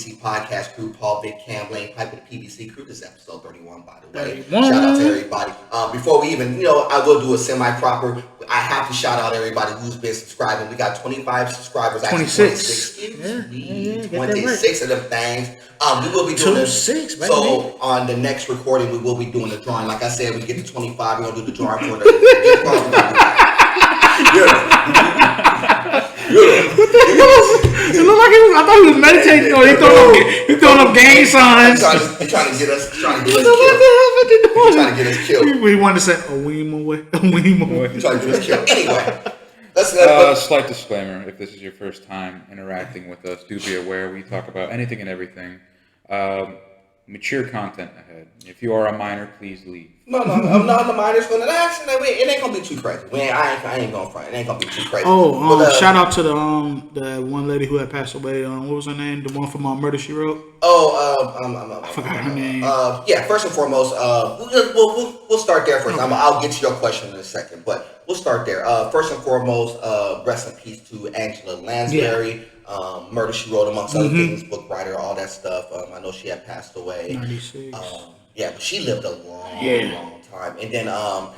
PVC Podcast crew, Paul, Vic, Cam, Lane, Pipe with the PVC crew. This is episode 31, by the way. 31. Shout out to everybody. Before we even, I will do a semi-proper. I have to shout out everybody who's been subscribing. We got 25 subscribers. 26. Yeah, 26 of them things. We will be doing 26, baby. So on the next recording, we will be doing the drawing. Like I said, we get to 25. We're going to do the drawing for the... What the hell? It looked like I thought he was meditating. Or he throwing up gang signs. He's trying to get us killed. He's trying to get us killed. We wanted to say a weem away. He's trying to get us killed. Anyway. Slight disclaimer: if this is your first time interacting with us, do be aware we talk about anything and everything. Mature content ahead. If you are a minor, please leave. No, I'm not the minors. It ain't gonna be too crazy. I ain't gonna front. It ain't gonna be too crazy. Shout out to the one lady who had passed away. What was her name? The one from Murder She Wrote. I forgot her name. First and foremost, we'll start there first. Okay. I'll get to your question in a second, but we'll start there. First and foremost, rest in peace to Angela Lansberry. Murder She Wrote, amongst other things, book writer, all that stuff. I know she had passed away. 96. But she lived a long time. And then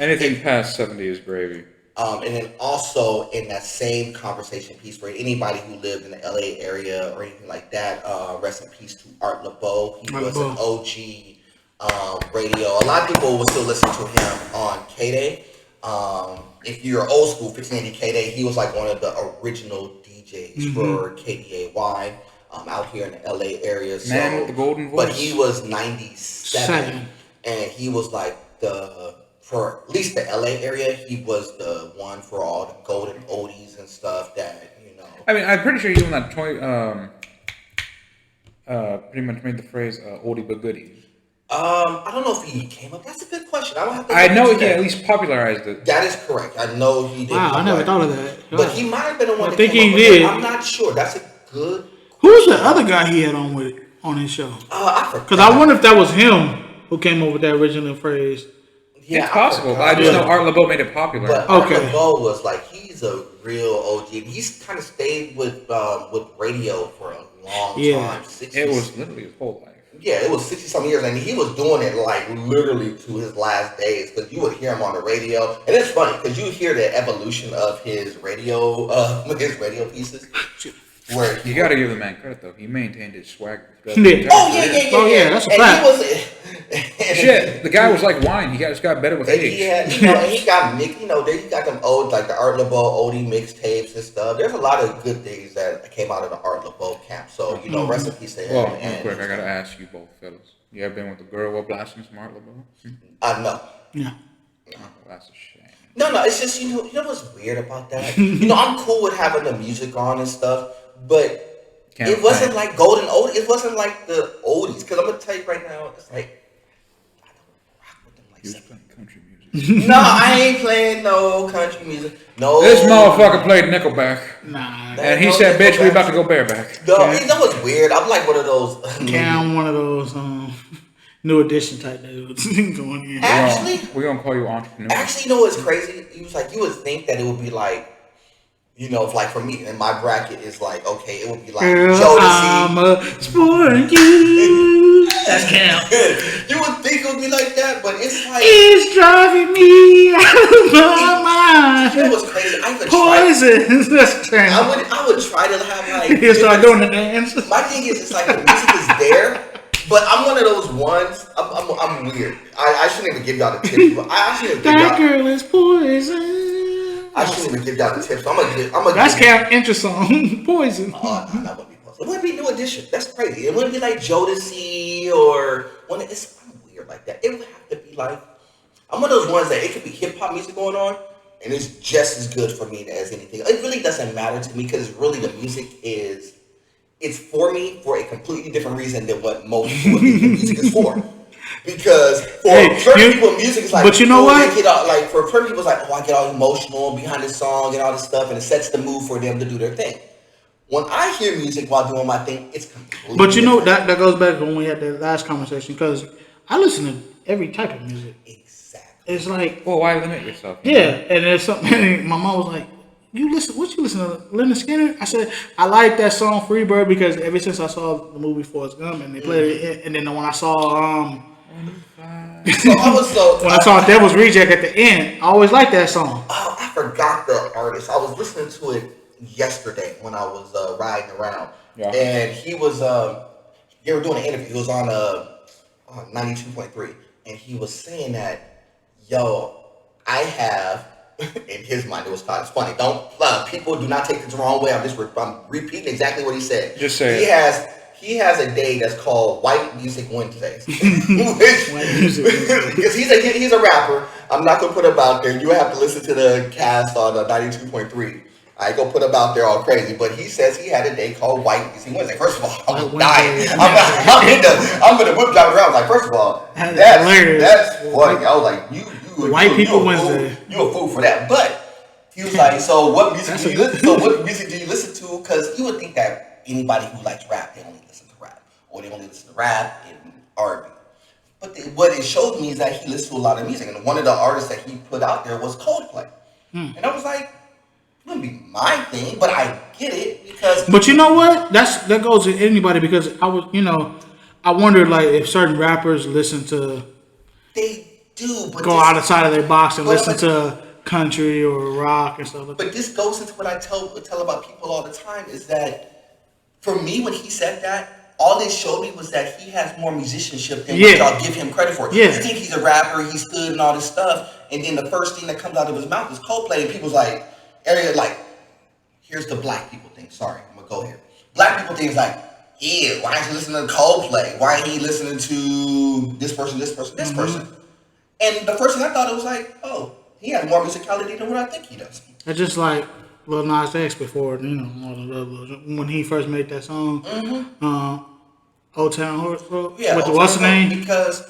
anything past 70 is gravy. And then also in that same conversation piece, for anybody who lived in the LA area or anything like that, rest in peace to Art Laboe. He was an OG radio. A lot of people will still listen to him on K-Day. If you're old school, 1580 K-Day, he was like one of the original DJs for KDAY out here in the LA area. Man with the golden voice. But he was 97, and he was like for at least the LA area, he was the one for all the golden oldies and stuff that, I mean, I'm pretty sure he was that toy, pretty much made the phrase oldie but goodie. I don't know if he came up. That's a good question. I know he at least popularized it. That is correct. I know he did. Wow, I never thought of that. But he might have been the one. I think he did. I'm not sure. That's a good. Who's the other guy he had on his show? I forgot. Because I wonder if that was him who came up with that original phrase. Yeah, it's possible. I just know Art Laboe made it popular. But Art Laboe was like, he's a real OG. He's kind of stayed with radio for a long time. 60s. It was literally his whole life. Yeah, it was 60-some years, and he was doing it like literally to his last days, because you would hear him on the radio, and it's funny because you hear the evolution of his radio pieces. Where you got to give the man credit though; he maintained his swag. Yeah, that's a fact. Shit, the guy was like wine. He just got better with age. And he got he got them old, like the Art Laboe oldie mixtapes and stuff. There's a lot of good things that came out of the Art Laboe camp. So rest in peace to him. Well, real quick, I gotta ask you both, fellas. You ever been with a girl while blasting some Art Laboe? No. Yeah. Oh, that's a shame. No, it's just you know what's weird about that. I'm cool with having the music on and stuff, but it wasn't like golden oldies. It wasn't like the oldies. Because I'm gonna tell you right now, it's like I don't rock with them like. You was playing country music. No, I ain't playing no country music. No. This motherfucker played Nickelback. Nah. And he said, "Bitch, we about to go bareback." No, that was weird. I'm like one of those. I'm one of those new edition type dudes. Actually, we're gonna call you entrepreneur. Actually, you know what's crazy? He was like, you would think that it would be like, like for me, and my bracket is like, okay, it would be like Jodeci. I'm a sport you. That's Cam. You would think it would be like that, but it's like it's driving me out of my mind. You know what's crazy? I even Poison. That's Cam. I would try to have like. You start doing the dance. My thing is, it's like the music is there. But I'm one of those ones. I'm weird. I shouldn't even give y'all the tips. That girl is poison. I shouldn't even give y'all the tips. I'm gonna. That's Cam's intro song, Poison. That wouldn't be poison. It wouldn't be New Edition. That's crazy. It wouldn't be like Jodeci or one. I'm weird like that. It would have to be like. I'm one of those ones that it could be hip hop music going on, and it's just as good for me as anything. It really doesn't matter to me because really the music is. It's for me for a completely different reason than what most people think the music is for. Because for certain people, music is like, but you know what? For certain people, it's like, I get all emotional behind the song and all this stuff, and it sets the mood for them to do their thing. When I hear music while doing my thing, it's completely But you know, different. that goes back to when we had that last conversation, because I listen to every type of music. Exactly. It's like, well, why limit yourself? Yeah, and there's something, my mom was like, you listen to Leonard Skinner? I said, I like that song Freebird because ever since I saw the movie Forrest Gump and they played it, and then when I saw when I saw Devil's Reject at the end, I always liked that song. Oh, I forgot the artist. I was listening to it yesterday when I was riding around, and he was. They were doing an interview. He was on 92.3, and he was saying that, yo, I have. In his mind, it was kind of funny. Don't people do not take this the wrong way. I'm repeating exactly what he said. Just say he has a day that's called White Music Wednesdays. Because he's a rapper. I'm not gonna put him out there. You have to listen to the cast on 92.3. I go put him out there all crazy, but he says he had a day called White Music Wednesday. First of all, I'm dying. I'm gonna whip driving around. Like, first of all, that's funny. I was like, White People Wednesday. You a fool for that. But he was like, so what music do you listen to? What music do you listen to? Because you would think that anybody who likes rap, they only listen to rap. Or they only listen to rap and R&B. But what it showed me is that he listened to a lot of music. And one of the artists that he put out there was Coldplay. And I was like, it wouldn't be my thing, but I get it because... But you know what? That goes to anybody because I wondered like if certain rappers listen to... They do, but go outside of their box and listen to country or rock and stuff like that. But this goes into what I tell about people all the time is that for me, when he said that, all this showed me was that he has more musicianship than what y'all give him credit for. Yeah. You think he's a rapper, he's good and all this stuff, and then the first thing that comes out of his mouth is Coldplay, and people's like, here's the black people thing. Sorry, I'm gonna go here. Black people thing is like, yeah, why ain't he listening to Coldplay? Why ain't he listening to this person, this person, this person? And the first thing I thought, it was like, oh, he has more musicality than what I think he does. It's just like Lil Nas X before, when he first made that song, Old Town Road, with the what's the name? Because,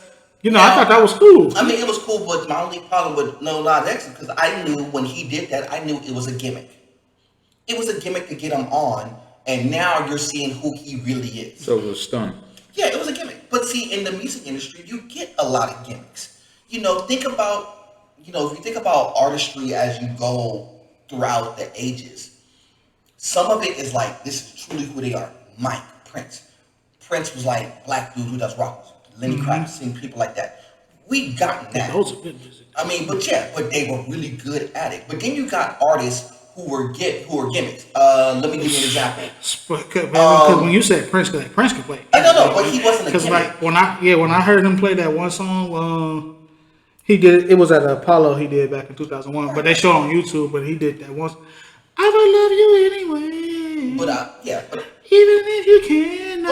I thought that was cool. I mean, it was cool, but my only problem with Lil Nas X is because I knew when he did that, I knew it was a gimmick. It was a gimmick to get him on, and now you're seeing who he really is. So it was a stunt. Yeah, it was a gimmick. But see, in the music industry, you get a lot of gimmicks. Think about, if you think about artistry as you go throughout the ages, some of it is like, this is truly who they are. Mike, Prince. Prince was like black dude who does rock music. Lenny Kravitz, and people like that. We've gotten that. Those are good music. I mean, but they were really good at it. But then you got artists who were gimmicks. Let me give you an example. Because when you said Prince could play. I don't know, but he wasn't a gimmick. Because when I heard him play that one song, he did it was at Apollo he did back in 2001, but they showed on YouTube. But he did that once. I will love you anyway. But even if you can,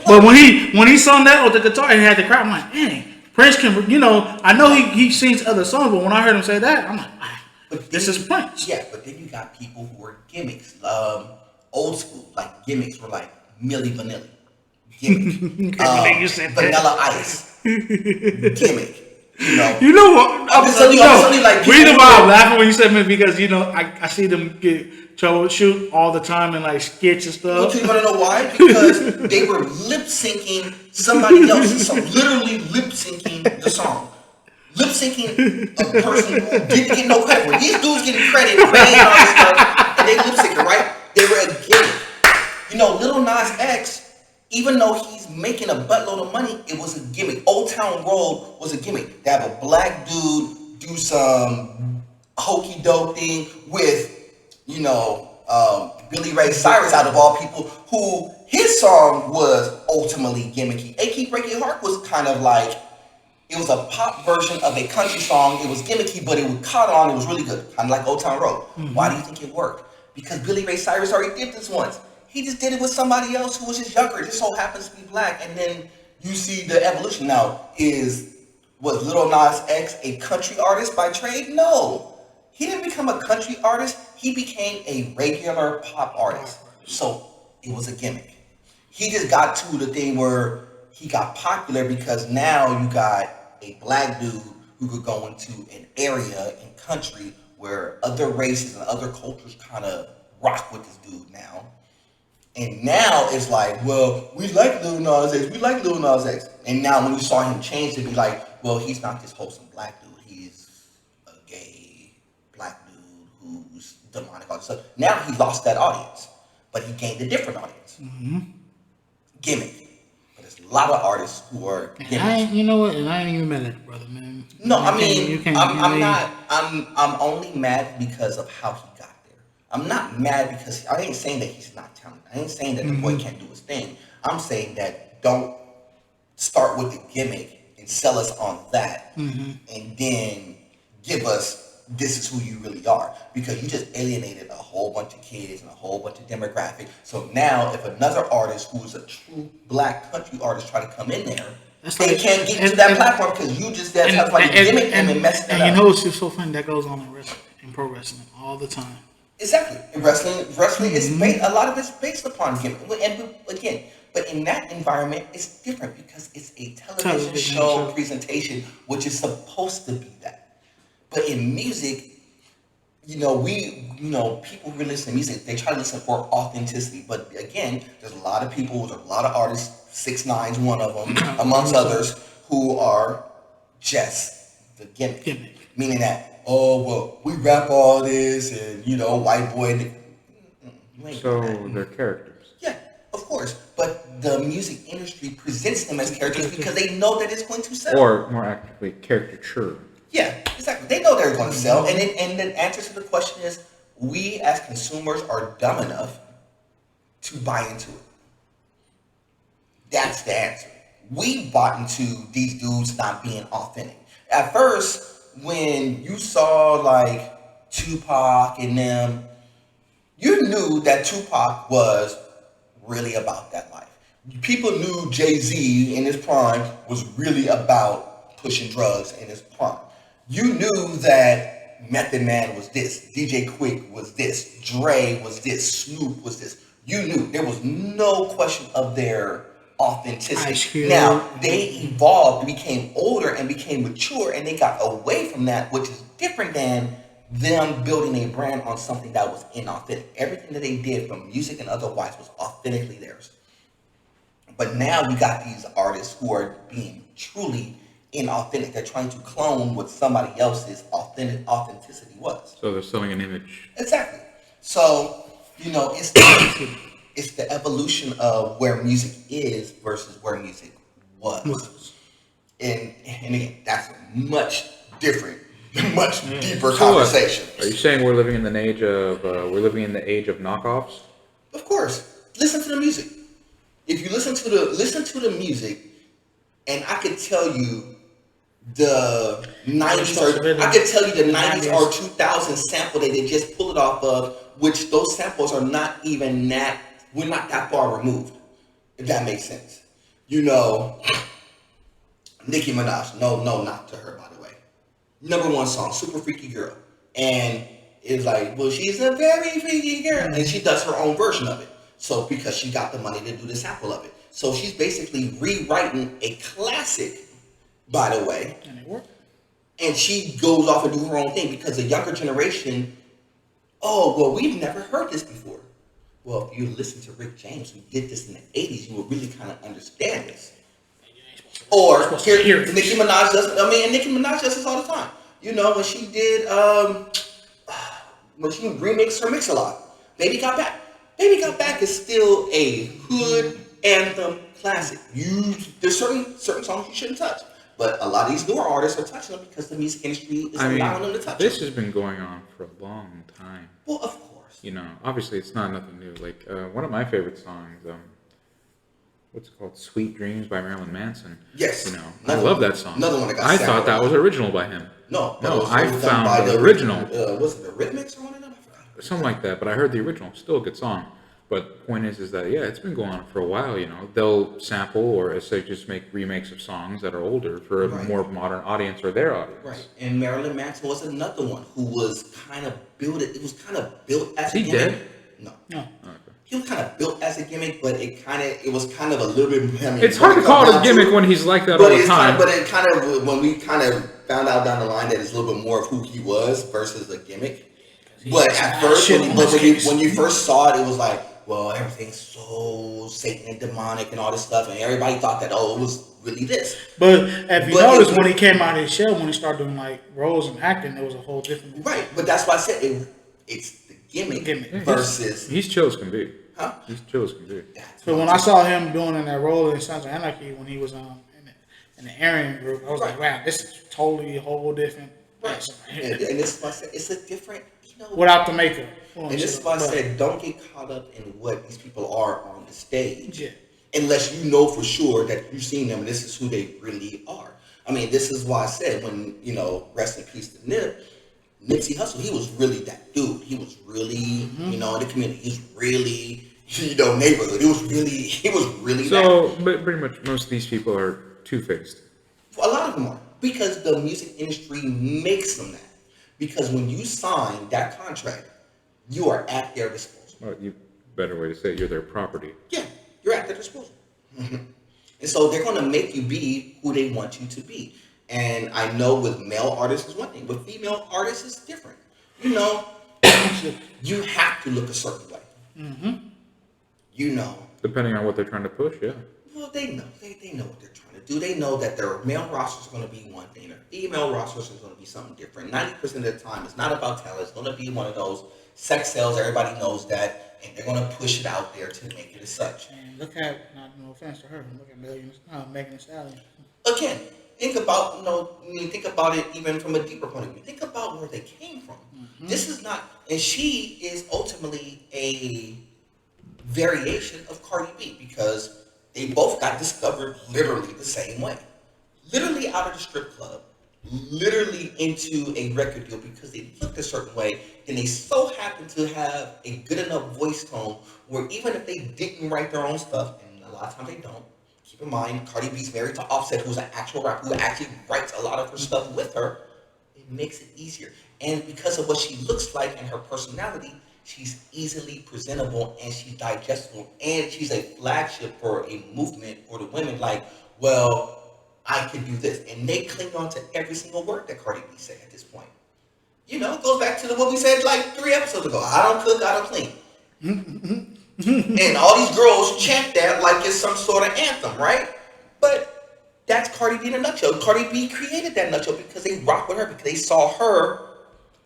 but when he sung that with the guitar and he had the crowd, I'm like, dang, Prince can. I know he sings other songs, but when I heard him say that, I'm like, but this is Prince. Yeah, but then you got people who were gimmicks, old school, like gimmicks were like Milli Vanilli, gimmick, Vanilla Ice, gimmick. You know what? The reason why I'm laughing when you said me because I see them get troubleshoot all the time and like skits and stuff. You want to know why? Because they were lip syncing somebody else's song, literally lip syncing the song. Lip syncing a person who didn't get no credit. When these dudes getting credit, playing all this stuff, and they lip syncing, right? They were a gimmick. Lil Nas X, even though he's making a buttload of money, it was a gimmick. Old Town Road was a gimmick. They have a black dude do some hokey doke thing with, Billy Ray Cyrus out of all people, who his song was ultimately gimmicky. A Keep Breaking Heart was kind of like, it was a pop version of a country song. It was gimmicky, but it caught on. It was really good, kind of like Old Town Road. Why do you think it worked? Because Billy Ray Cyrus already did this once. He just did it with somebody else who was just younger. It just so happens to be black. And then you see the evolution now. Was Lil Nas X a country artist by trade? No. He didn't become a country artist. He became a regular pop artist. So it was a gimmick. He just got to the thing where he got popular because now you got a black dude who could go into an area in country where other races and other cultures kind of rock with this dude now. And now it's like, well, we like Lil Nas X. And now when you saw him change, it'd be like, well, he's not this wholesome black dude. He's a gay black dude who's demonic, all this stuff. Now he lost that audience, but he gained a different audience. Gimmick. But there's a lot of artists who are gimmicks. You know what? And I ain't even mad at it, brother, man. No, I'm only mad because of how he got there. I'm not mad because I ain't saying that he's not talented. I ain't saying that the boy can't do his thing. I'm saying that don't start with the gimmick and sell us on that, and then give us this is who you really are, because you just alienated a whole bunch of kids and a whole bunch of demographic. So now, if another artist who is a true black country artist try to come in there, they can't get to that platform because you just that's how you gimmick them and mess them up. And you know what's just so funny? That goes on in wrestling, in pro wrestling, all the time. Exactly. And wrestling is based, a lot of it's based upon gimmick. And again, but in that environment, it's different because it's a television show presentation, which is supposed to be that. But in music, people who listen to music, they try to listen for authenticity. But again, there's a lot of people, there's a lot of artists, 6ix9ine's one of them, amongst others, who are just the gimmick. Meaning that, we rap all this and, white boy. So they're characters. Yeah, of course. But the music industry presents them as characters because they know that it's going to sell. Or more accurately, caricature. Yeah, exactly. They know they're going to sell. And the answer to the question is, we as consumers are dumb enough to buy into it. That's the answer. We bought into these dudes not being authentic. At first, when you saw like Tupac and them, you knew that Tupac was really about that life. People knew Jay-Z in his prime was really about pushing drugs in his prime. You knew that Method Man was this, DJ Quick was this, Dre was this, Snoop was this. You knew there was no question of their authenticity. Now, they evolved, became older and became mature, and they got away from that, which is different than them building a brand on something that was inauthentic. Everything that they did from music and otherwise was authentically theirs. But now we got these artists who are being truly inauthentic. They're trying to clone what somebody else's authenticity was. So they're selling an image. Exactly. So, it's the evolution of where music is versus where music was. And again, that's a much different, much deeper conversation. Are you saying we're living in the age of knockoffs? Of course. Listen to the music. If you listen to the music, and I could tell you the 90s or 2000 sample that they just pulled it off of, which those samples are not even that, we're not that far removed, if that makes sense. Nicki Minaj, no knock to her, by the way. #1 song, Super Freaky Girl. And it's like, well, she's a very freaky girl. And she does her own version of it. So because she got the money to do the sample of it. So she's basically rewriting a classic, by the way. And it worked. And she goes off and do her own thing because the younger generation, we've never heard this before. Well, if you listen to Rick James, who did this in the 80s, you will really kind of understand this. Or Nicki Minaj does. Nicki Minaj does this all the time. When she did, when she remixed her Mix a Lot, Baby Got Back. Baby Got Back is still a hood anthem classic. There's certain songs you shouldn't touch. But a lot of these newer artists are touching them because the music industry is allowing them to touch this them. has been going on for a long time. Well, of course. Obviously it's not nothing new. Like, one of my favorite songs, what's it called? Sweet Dreams by Marilyn Manson. Yes. I love that song. Another one that got I thought that was original by him. No, I found the original. Was it the Rhythmics or one of them? I forgot. Something like that, but I heard the original. Still a good song. But the point is that, it's been going on for a while, They'll sample or just make remakes of songs that are older for a more modern audience or their audience. Right. And Marilyn Manson was another one who was kind of built. It was kind of built as a gimmick. Dead? No. No. Okay. He was kind of built as a gimmick, but it was kind of a little bit. It's hard to call it a gimmick when he's like that all the time. But it kind of, when we kind of found out down the line that it's a little bit more of who he was versus a gimmick. But at first, when you first saw it, it was like, well, everything's so Satan and demonic and all this stuff, and everybody thought that, it was really this. But if you notice, when he came out of his shell, when he started doing like roles and acting, there was a whole different. Right, but that's why I said it's the gimmick Yeah, versus. He's chill as can be. Huh? He's chill as can be. So when I saw him doing in that role in Sons of Anarchy when he was in the Aryan group, I was like, wow, this is totally a whole different person. And this is why I said it's a different, without the makeup. And this is why I said don't get caught up in what these people are on the stage. Yeah. Unless you know for sure that you've seen them and this is who they really are. I mean, this is why I said when, rest in peace to Nipsey Hussle, he was really that dude. He was really, in the community. He was really, neighborhood. He was really So, but pretty much most of these people are two-faced. A lot of them are. Because the music industry makes them that. Because when you sign that contract, you are at their disposal. Well, better way to say it, you're their property. Yeah, you're at their disposal. And so they're going to make you be who they want you to be. And I know with male artists is one thing, with female artists it's different. You have to look a certain way. Depending on what they're trying to push, yeah. Well, they know. They know what they're trying to do. They know that their male roster is going to be one thing. Their female roster is going to be something different. 90% of the time, it's not about talent. It's going to be one of those sex sales. Everybody knows that. And they're going to push it out there to make it as such. And look at, no offense to her, look at Megan Thee Stallion. Again, think about, think about it even from a deeper point of view. Think about where they came from. This is not, and she is ultimately a variation of Cardi B because they both got discovered literally the same way. Literally out of the strip club, literally into a record deal because they looked a certain way, and they so happened to have a good enough voice tone where even if they didn't write their own stuff, and a lot of times they don't, keep in mind, Cardi B's married to Offset, who's an actual rapper who actually writes a lot of her stuff with her, it makes it easier. And because of what she looks like and her personality, she's easily presentable and she's digestible and she's a flagship for a movement for the women like, well, I can do this. And they cling on to every single word that Cardi B said at this point. It goes back to what we said like 3 episodes ago. I don't cook, I don't clean. And all these girls chant that like it's some sort of anthem, right? But that's Cardi B in a nutshell. Cardi B created that nutshell because they rock with her, because they saw her.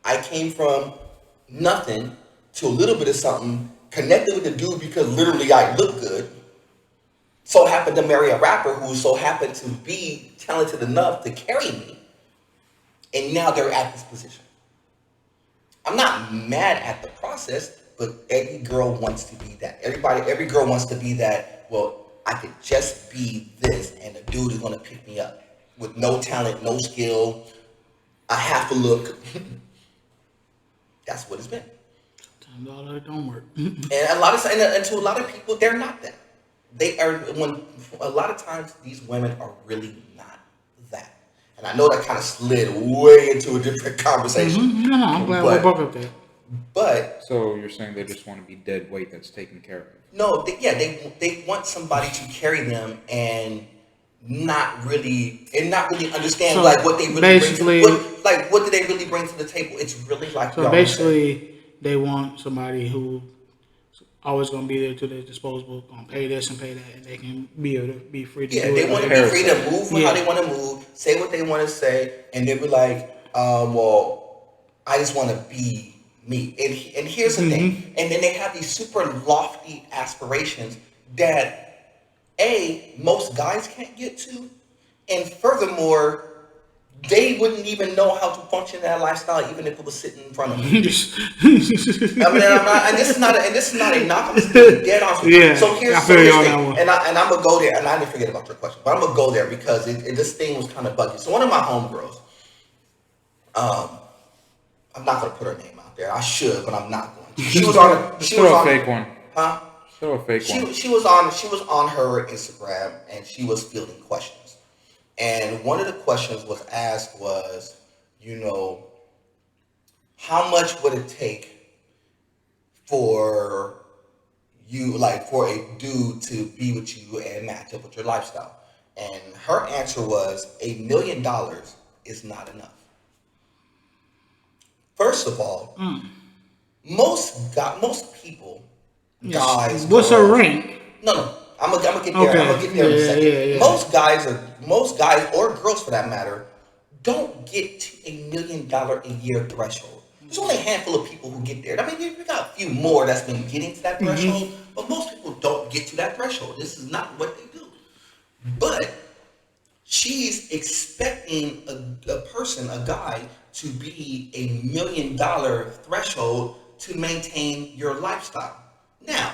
I came from nothing to a little bit of something, connected with the dude because literally I look good. So happened to marry a rapper who so happened to be talented enough to carry me. And now they're at this position. I'm not mad at the process, but every girl wants to be that. Every girl wants to be that, well, I could just be this and the dude is going to pick me up with no talent, no skill. I have to look. That's what it's been. $10 don't work. And to a lot of people, they're not that. They are, when a lot of times these women are really not that. And I know that kind of slid way into a different conversation. No, I'm glad we broke up there. But so you're saying they just want to be dead weight that's taken care of? No, they want somebody to carry them and not really understand so like what they really basically bring to, what do they really bring to the table. It's really like so basically they want somebody who always gonna be there to their disposal, gonna pay this and pay that, and they can be able to be free to do it. They want to be free to move how they want to move, say what they want to say, and they be like, well, I just want to be me. And here's the thing. And then they have these super lofty aspirations that most guys can't get to, and furthermore, they wouldn't even know how to function in that lifestyle even if it was sitting in front of them. And this is not a knock. I'm just being dead on. Yeah. So here's the thing, and I'm gonna go there, and I didn't forget about your question, but I'm gonna go there because this thing was kind of buggy. So one of my homegirls, I'm not gonna put her name out there. I should, but I'm not going to. She was on a fake one. Huh? Show a fake one. She was on her Instagram and she was fielding questions. And one of the questions was asked was, how much would it take for you, like for a dude to be with you and match up with your lifestyle? And her answer was $1 million is not enough. First of all, most people, guys. What's her rank? No. I'm gonna get there. Okay. I'm gonna get there in a second. Yeah. Most guys or girls for that matter don't get to $1 million a year threshold. There's only a handful of people who get there. I mean, we got a few more that's been getting to that threshold, but most people don't get to that threshold. This is not what they do. But she's expecting a person, a guy, to be $1 million threshold to maintain your lifestyle. Now,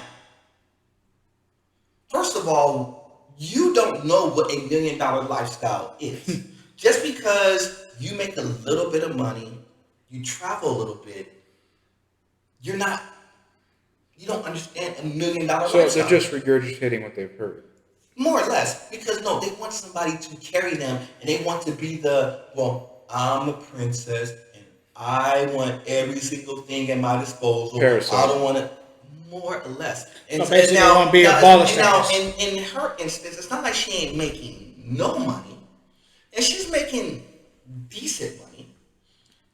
first of all, you don't know what $1 million lifestyle is. Just because you make a little bit of money, you travel a little bit, you don't understand $1 million lifestyle. So they're just regurgitating what they've heard. More or less, because no, they want somebody to carry them, and they want to be I'm a princess, and I want every single thing at my disposal. Parasite. I don't want to, more or less. And so basically, they want to be abolished. Now, in her instance, it's not like she ain't making no money, and she's making decent money,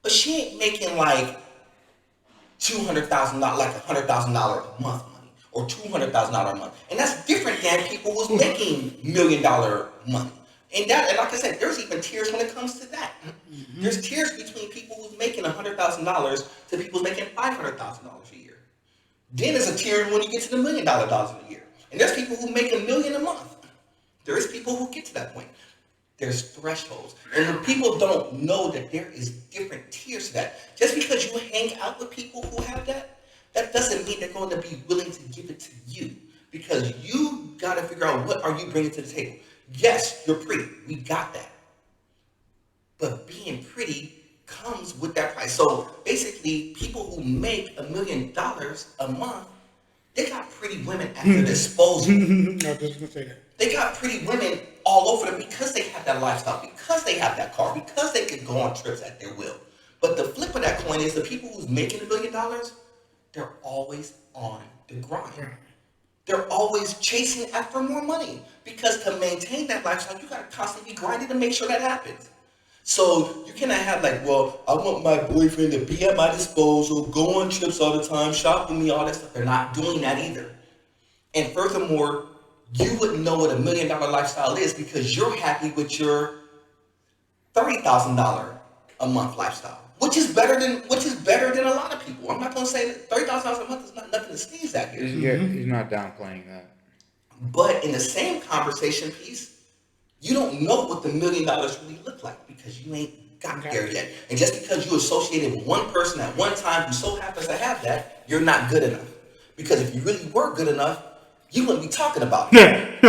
but she ain't making like $200,000, like $100,000 a month money, or $200,000 a month, and that's different than people who's making $1 million money. And like I said, there's even tiers when it comes to that. Mm-hmm. There's tiers between people who's making $100,000 to people who's making $500,000 a year. Then there's a tier when you get to the $1 million a year, and there's people who make $1 million a month. There's people who get to that point. There's thresholds, and when people don't know that there is different tiers to that, just because you hang out with people who have that, that doesn't mean they're going to be willing to give it to you, because you got to figure out what are you bringing to the table. Yes, you're pretty. We got that. But being pretty comes with that price. So basically, people who make $1 million a month, they got pretty women at their disposal. No, just gonna say that. They got pretty women all over them because they have that lifestyle, because they have that car, because they can go on trips at their will. But the flip of that coin is the people who's making $1 million, they're always on the grind. They're always chasing after more money, because to maintain that lifestyle, you got to constantly be grinding to make sure that happens. So you cannot have like, I want my boyfriend to be at my disposal, go on trips all the time, shop with me, all that stuff. They're not doing that either. And furthermore, you wouldn't know what $1 million lifestyle is because you're happy with your $30,000 a month lifestyle, which is better than a lot of people. I'm not going to say that $30,000 a month is not nothing to sneeze at here. He's not downplaying that. But in the same conversation piece, you don't know what the $1 million really look like because you ain't got there yet. And just because you associated with one person at one time who so happens to have that, you're not good enough. Because if you really were good enough, you wouldn't be talking about it.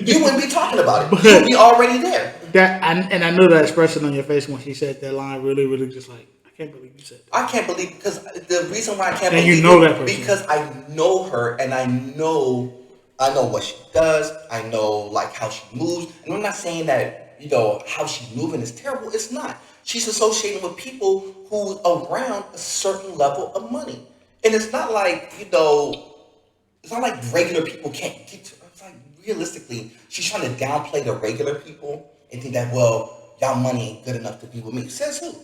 You wouldn't be talking about it. You'd be already there. And I know that expression on your face when she said that line really, really just like, I can't believe you said that. I can't believe, because the reason why I can't and believe you know it, that person. because I know her and I know what she does. I know like how she moves. And I'm not saying that, how she's moving is terrible. It's not. She's associating with people who around a certain level of money. And it's not like, it's not like regular people can't get to her. It's like realistically, she's trying to downplay the regular people and think that, y'all money ain't good enough to be with me. Says who?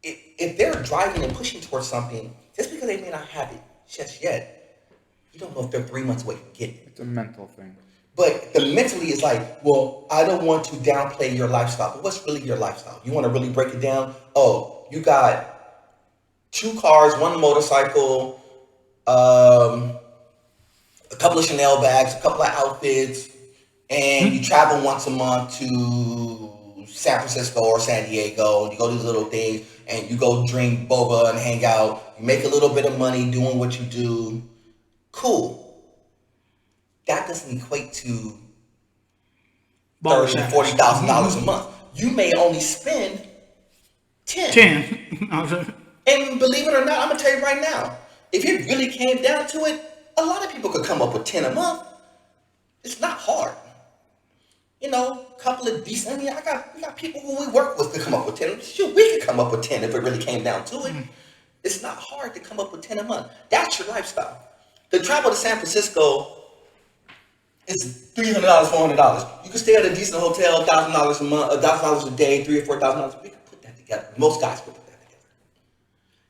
If they're driving and pushing towards something, just because they may not have it just yet, you don't know if they're 3 months away from getting it. It's a mental thing. But the mentally is like, I don't want to downplay your lifestyle. But what's really your lifestyle? You want to really break it down? Oh, you got 2 cars, 1 motorcycle, a couple of Chanel bags, a couple of outfits, and you travel once a month to San Francisco or San Diego, and you go to these little things, and you go drink boba and hang out. You make a little bit of money doing what you do. Cool. That doesn't equate to $30,000 and $40,000 a month. You may only spend 10. And believe it or not, I'm gonna tell you right now, if it really came down to it, a lot of people could come up with 10 a month. It's not hard. Couple of decent. We got people who we work with to come up with 10. Shoot, we could come up with 10 if it really came down to it. It's not hard to come up with 10 a month. That's your lifestyle. The travel to San Francisco is $300, $400. You can stay at a decent hotel, $1,000 a month, $1,000 a day, $3,000 or $4,000. We can put that together. Most guys can put that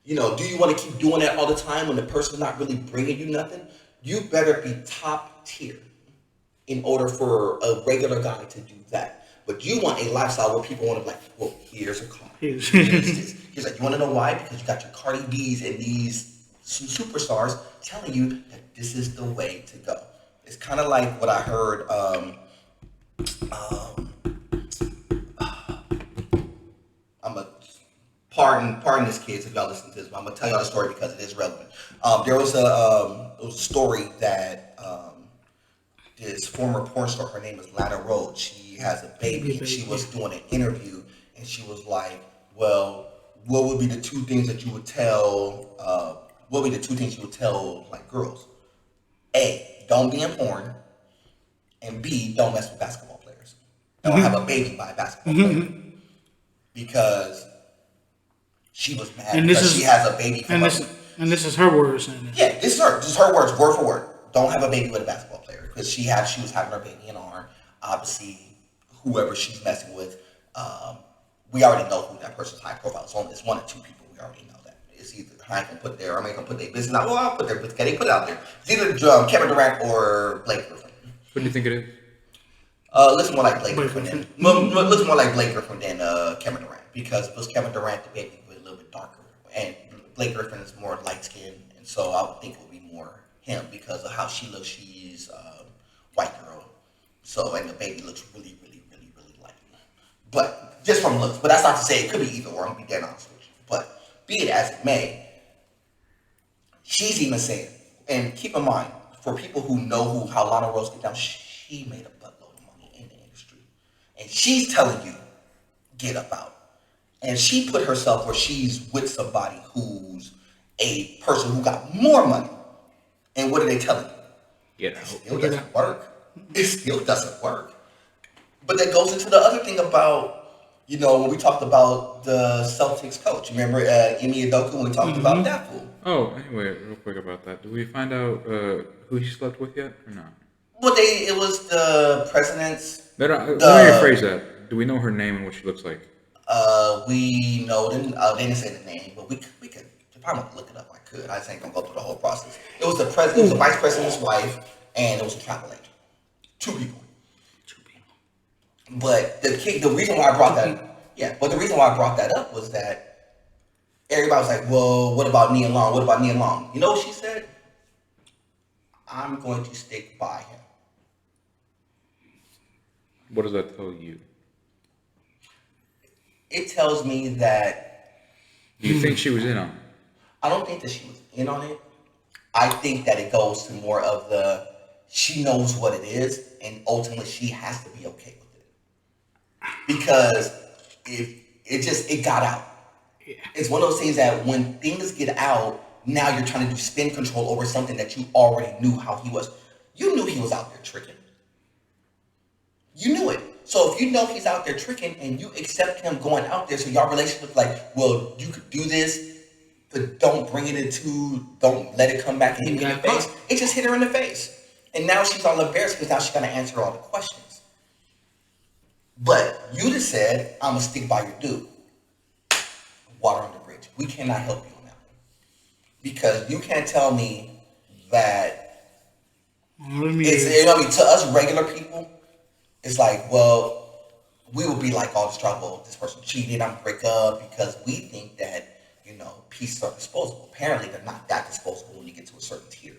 together. Do you want to keep doing that all the time when the person's not really bringing you nothing? You better be top tier in order for a regular guy to do that. But you want a lifestyle where people want to be like, well, here's a car. Here's- He's like, you want to know why? Because you got your Cardi B's and these superstars telling you that this is the way to go. It's kind of like what I heard. I'm a pardon this, kids, if y'all listen to this, but I'm gonna tell y'all the story because it is relevant. There was a story that this former porn star, her name is lLansberry. She has a baby, and she was doing an interview, and she was like, "Well, what would be the two things that you would tell? What would be the two things you would tell like girls? A, don't be in porn, and B, don't mess with basketball players. Don't have a baby by a basketball player." Because she was mad And because she has a baby from and this is her words saying this. yeah, this is her words, word for word. Don't have a baby with a basketball player because she was having her baby in arm. Obviously, whoever she's messing with, we already know who that person's high profile is. It's one or two people. We already know that. It's either I can put their, I'm gonna put their business out. Well, I'll put their business. They put it out there. It's either Kevin Durant or Blake Griffin. What do you think it is? Looks more like Blake Griffin than looks more like Blake Griffin than Kevin Durant, because if it was Kevin Durant, the baby would be a little bit darker, and Blake Griffin is more light skinned, and so I would think it would be more him because of how she looks. She's white girl, so and the baby looks really light, but just from looks. But that's not to say it could be either or. I'm gonna be dead honest with you. But be it as it may, she's even saying, and keep in mind for people who know how Lana Rose get down, she made a buttload of money in the industry, and she's telling you get up out. And she put herself where she's with somebody who's a person who got more money. And what are they telling you? Get out. It still doesn't work. It still doesn't work. But that goes into the other thing about, when we talked about the Celtics coach. Remember Ime Udoka when we talked about that fool? Oh, anyway, real quick about that. Did we find out who he slept with yet or not? Well, it was the president's. Let me rephrase that. Do we know her name and what she looks like? We know them. They didn't say the name, but we could. If I want to look it up, I could. I just ain't gonna go through the whole process. It was the president. It was the vice president's wife, and it was a travel agent. Two people. But the reason why I brought that, but the reason why I brought that up was that everybody was like, "Well, what about Nia Long? What about Nia Long?" You know what she said? I'm going to stick by him. What does that tell you? It tells me that. Do you think she was in on it? I don't think that she was in on it. I think that it goes to more of she knows what it is, and ultimately she has to be okay with it. Because if it got out. Yeah. It's one of those things that when things get out, now you're trying to do spin control over something that you already knew how he was. You knew he was out there tricking. You knew it. So if you know he's out there tricking and you accept him going out there, so your relationship like, well, you could do this, but don't let it come back and hit me in the face. It just hit her in the face. And now she's all embarrassed because now she's going to answer all the questions. But you just said, I'm going to stick by your dude. Water under the bridge. We cannot help you on that one. Because you can't tell me that to us regular people, it's like, well, we would be like all this trouble. This person cheated, I'm gonna break up because we think that, pieces are disposable. Apparently, they're not that disposable when you get to a certain tier.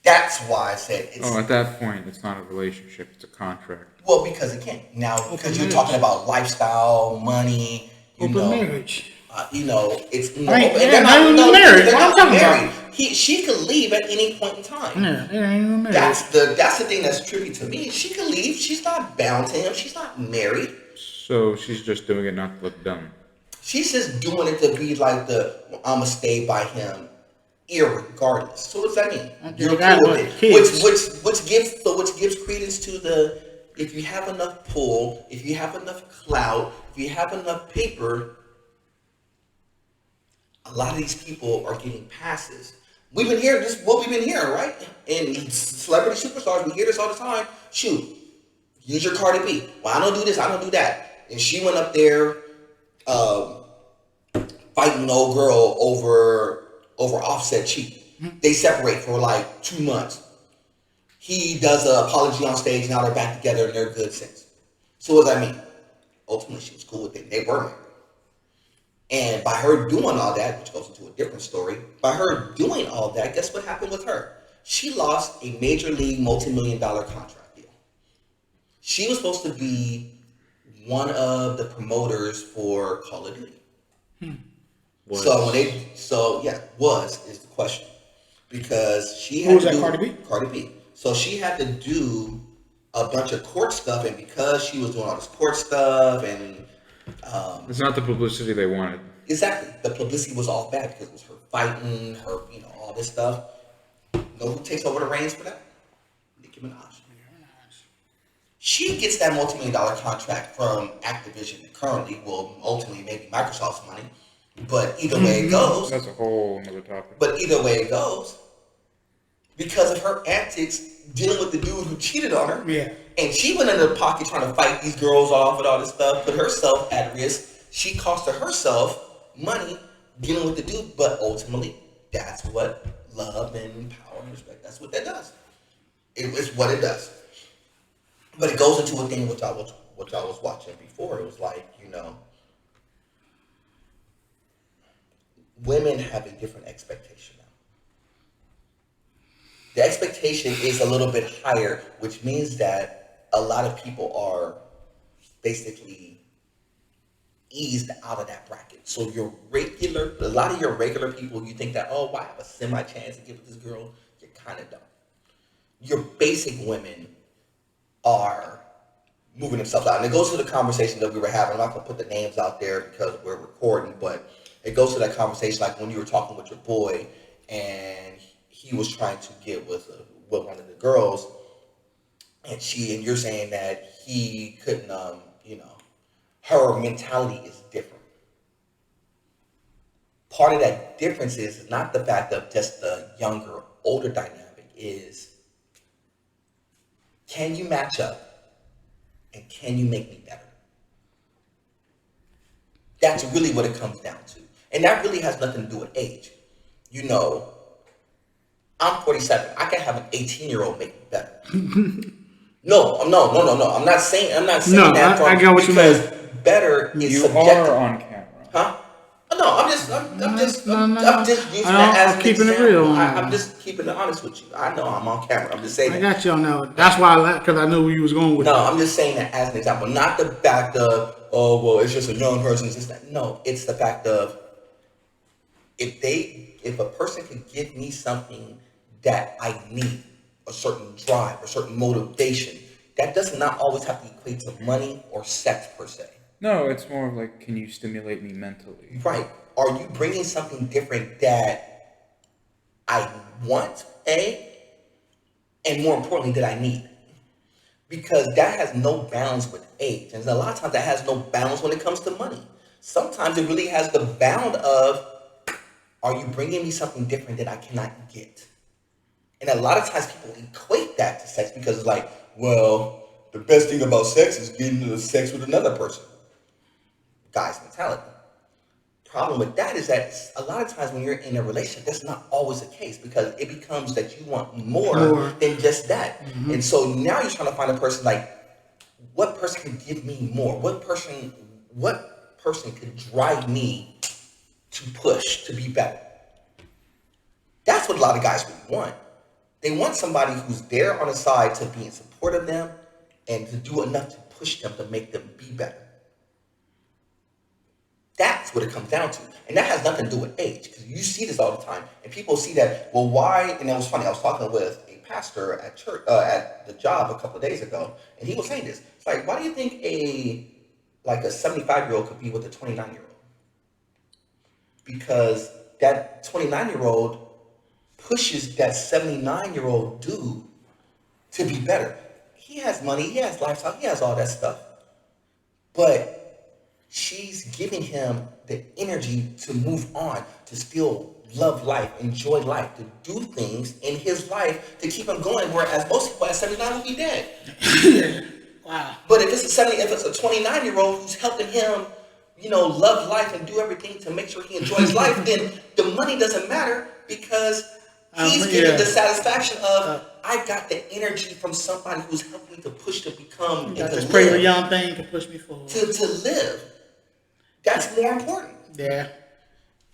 That's why I said it's. Oh, at that point, it's not a relationship; it's a contract. Well, because again, now because you're talking about lifestyle, money, marriage. It's married. They're not married. She could leave at any point in time. Yeah, it ain't even married. That's the thing that's trippy to me. She could leave. She's not bound to him. She's not married. So she's just doing it not to look dumb. She's just doing it to be like I'ma stay by him, irregardless. So what does that mean? You're cool with it. Which gives credence to if you have enough pull, if you have enough clout, if you have enough paper, a lot of these people are getting passes. We've been hearing this, what we've been hearing, right? And celebrity superstars, we hear this all the time. Shoot, use your Cardi B. Well, I don't do this, I don't do that. And she went up there fighting an old girl over Offset cheating. They separate for like 2 months. He does an apology on stage, now they're back together and they're good since. So what does that mean? Ultimately, she was cool with it. They were married. Ultimately, she was cool with it. They were married. And by her doing all that, which goes into a different story, by her doing all that, guess what happened with her? She lost a major league multi-million-dollar contract deal. She was supposed to be one of the promoters for Call of Duty. Was. Was is the question. Because she had Who was that, Cardi B? Cardi B. So she had to do a bunch of court stuff, and because she was doing all this court stuff, and it's not the publicity they wanted. Exactly, the publicity was all bad because it was her fighting, her, all this stuff. Know who takes over the reins for that? Nicki Minaj. She gets that multi-million-dollar contract from Activiaion that currently will ultimately maybe Microsoft's money. But either way it goes. That's a whole other topic. But either way it goes, because of her antics dealing with the dude who cheated on her. Yeah. And she went into the pocket trying to fight these girls off and all this stuff, put herself at risk. She costed herself money dealing with the dude, but ultimately, that's what love and power and respect, that's what that does. It's what it does. But it goes into a thing which I was watching before. It was like, women have a different expectation now. The expectation is a little bit higher, which means that a lot of people are basically eased out of that bracket. So a lot of your regular people, you think that, oh, I have a semi-chance to get with this girl, you're kind of dumb. Your basic women are moving themselves out. And it goes to the conversation that we were having. I'm not going to put the names out there because we're recording, but it goes to that conversation like when you were talking with your boy and he was trying to get with one of the girls, and you're saying that he couldn't, her mentality is different. Part of that difference is not the fact of just the younger, older dynamic, is can you match up and can you make me better? That's really what it comes down to. And that really has nothing to do with age. I'm 47. I can have an 18-year-old make me better. No. I'm not saying that. I got what you mean. Better is you subjective. are on camera. Huh? No, I'm just using that as an keeping example. it real. I'm just keeping it honest with you. I know I'm on camera. I'm just saying. I got you on that. That's why because I knew where you was going with. No, I'm just saying that as an example, not the fact of it's just a young person. It's just that. No, it's the fact of if a person could give me something that I need, a certain drive, a certain motivation, that does not always have to equate to money or sex per se. No, it's more of like, can you stimulate me mentally? Right. Are you bringing something different that I want, and more importantly, that I need? Because that has no bounds with age. And a lot of times that has no bounds when it comes to money. Sometimes it really has the bound of, are you bringing me something different that I cannot get? And a lot of times people equate that to sex because it's like, well, the best thing about sex is getting into sex with another person. Guy's mentality. Problem with that is that a lot of times when you're in a relationship, that's not always the case because it becomes that you want more than just that. Mm-hmm. And so now you're trying to find a person like, what person can give me more? What person could drive me to push, to be better? That's what a lot of guys really want. They want somebody who's there on the side to be in support of them and to do enough to push them to make them be better. That's what it comes down to. And that has nothing to do with age, because you see this all the time. And people see that, well, why? And it was funny. I was talking with a pastor at church, at the job a couple of days ago, and he was saying this. It's like, why do you think a 75-year-old could be with a 29-year-old? Because that 29-year-old pushes that 79-year-old dude to be better. He has money, he has lifestyle, he has all that stuff. But she's giving him the energy to move on, to still love life, enjoy life, to do things in his life to keep him going, whereas most people at 79 will be dead. Wow. But if it's a 29-year-old who's helping him, love life and do everything to make sure he enjoys life, then the money doesn't matter because he's getting the satisfaction of, I got the energy from somebody who's helping me to push to become come and Got to this pretty live. young thing can push me forward. To live. That's more important. Yeah.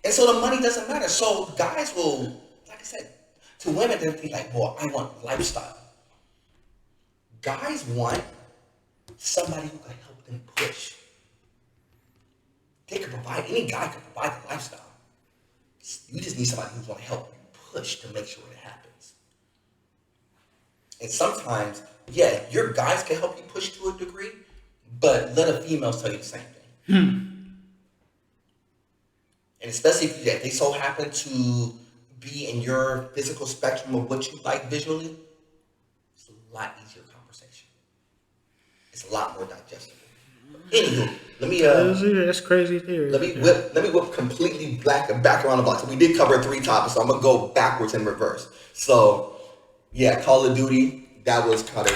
And so the money doesn't matter. So guys will, like I said, to women, they'll be like, well, I want lifestyle. Guys want somebody who can help them push. They can provide, any guy can provide the lifestyle. You just need somebody who's going to help you push to make sure it happens. And sometimes, yeah, your guys can help you push to a degree, but let a female tell you the same thing. And especially if they so happen to be in your physical spectrum of what you like visually, it's a lot easier conversation. It's a lot more digestible. Anywho, let me that's crazy theory. let me whip completely back around the block. So we did cover 3 topics, so I'm gonna go backwards in reverse. So yeah, Call of Duty, that was kind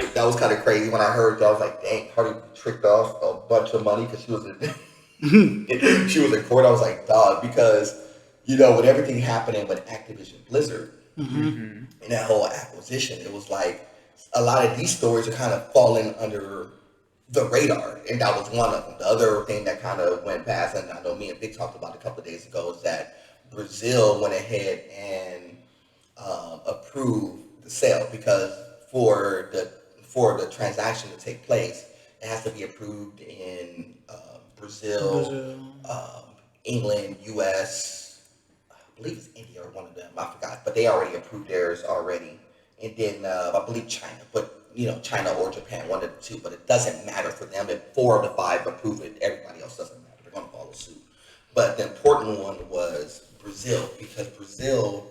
of crazy. When I heard that, I was like, dang, Cardi tricked off a bunch of money because she was in court. I was like, dog, because with everything happening with Activision Blizzard and that whole acquisition, it was like a lot of these stories are kind of falling under the radar, and that was one of them. The other thing that kind of went past, and I know me and Vic talked about a couple of days ago, is that Brazil went ahead and approved the sale, because for the transaction to take place, it has to be approved in Brazil. England, U.S., I believe it's India or one of them, I forgot, but they already approved theirs already. And then I believe China, but China or Japan, one of the two, but it doesn't matter for them. If 4 of the 5 approve it, everybody else doesn't matter. They're going to follow suit. But the important one was Brazil, because Brazil,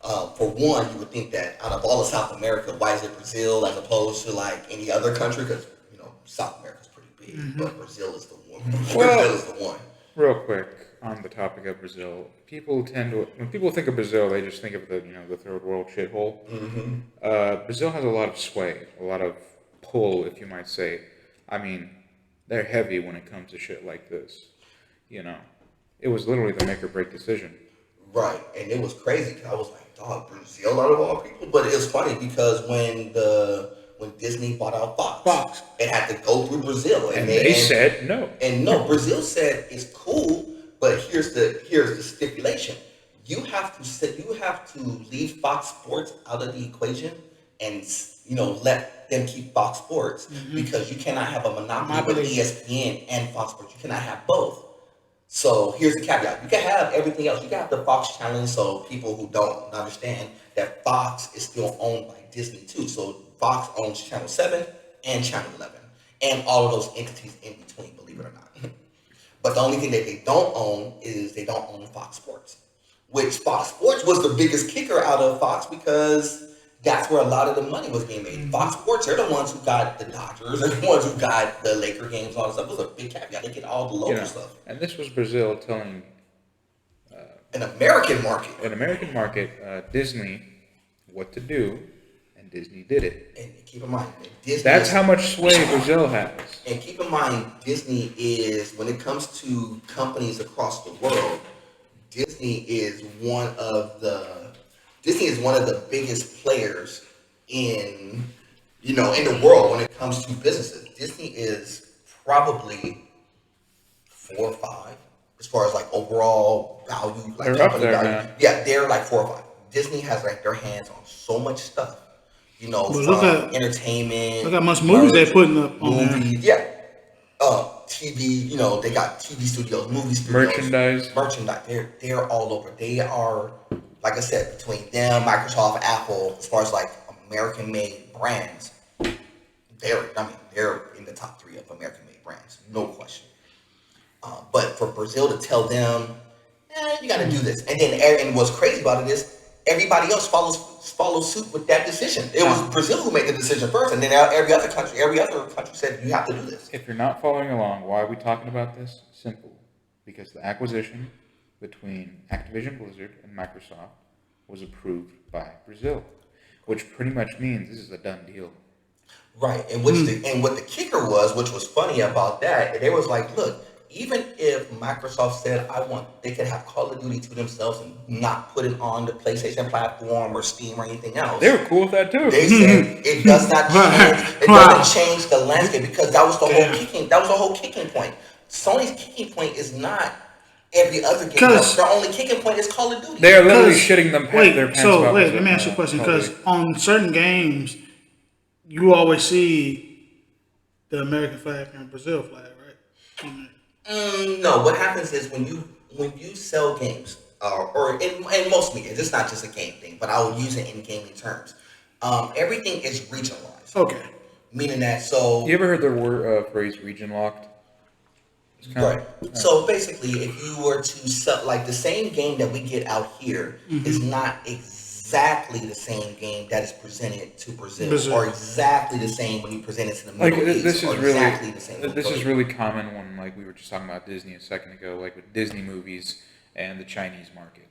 for one, you would think that out of all of South America, why is it Brazil as opposed to like any other country? Because South America's pretty big, but Brazil is the one. Brazil is the one. Real quick on the topic of Brazil, when people think of Brazil, they just think of the third world shithole. Brazil has a lot of sway, a lot of pull, if you might say. I mean, they're heavy when it comes to shit like this. It was literally the make or break decision. Right, and it was crazy. I was like, dog, Brazil out of all people. But it was funny because when Disney bought out Fox, it had to go through Brazil, and they said no. And no, Brazil said it's cool, but here's the stipulation: you have to leave Fox Sports out of the equation, and let them keep Fox Sports, because you cannot have a monopoly with ESPN and Fox Sports. You cannot have both. So here's the caveat: you can have everything else. You can have the Fox channel. So people who don't understand that Fox is still owned by Disney too. So Fox owns Channel 7 and Channel 11 and all of those entities in between, believe it or not. But the only thing that they don't own is they don't own Fox Sports, which Fox Sports was the biggest kicker out of Fox, because that's where a lot of the money was being made. Fox Sports, they're the ones who got the Dodgers, they're the ones who got the Laker games, all that stuff. It was a big caveat. They get all the local stuff. And this was Brazil telling an American market, Disney, what to do. Disney did it. And keep in mind, that's how much sway Brazil has. And keep in mind, Disney is, when it comes to companies across the world, Disney is one of the biggest players in the world when it comes to businesses. Disney is probably 4 or 5 as far as like overall value, like they're company up there, value. man. Yeah, they're like 4 or 5. Disney has like their hands on so much stuff. From entertainment. Look how much movies they're putting up on movies, yeah. TV, they got TV studios, movie studios. Merchandise. They're all over. They are, like I said, between them, Microsoft, Apple, as far as like American-made brands, they're in the top 3 of American-made brands, no question. But for Brazil to tell them, you got to do this, and what's crazy about it is everybody else follows suit with that decision. It was Brazil who made the decision first, and then every other country said you have to do this. If you're not following along, why are we talking about this? Simple. Because the acquisition between Activision Blizzard and Microsoft was approved by Brazil, which pretty much means this is a done deal. Right, and what the kicker was, which was funny about that, they was like, look, even if Microsoft said they could have Call of Duty to themselves and not put it on the PlayStation platform or Steam or anything else. They were cool with that too. They said it does not change. It doesn't change the landscape because that was the whole kicking. That was the whole kicking point. Sony's kicking point is not every other game. Their only kicking point is Call of Duty. They are literally shitting them their pants about. Let me ask you a question. Because on certain games, you always see the American flag and Brazil flag, right? No, what happens is when you sell games, or in most media, it's not just a game thing, but I will use it in gaming terms. Everything is regionalized. Okay. Meaning that, you ever heard the phrase region locked? Right. So basically, if you were to sell, like the same game that we get out here is not exactly the same game that is presented to Brazil. Or exactly the same when you present it to the Middle East. This is really common when, like, we were just talking about Disney a second ago, like with Disney movies and the Chinese market.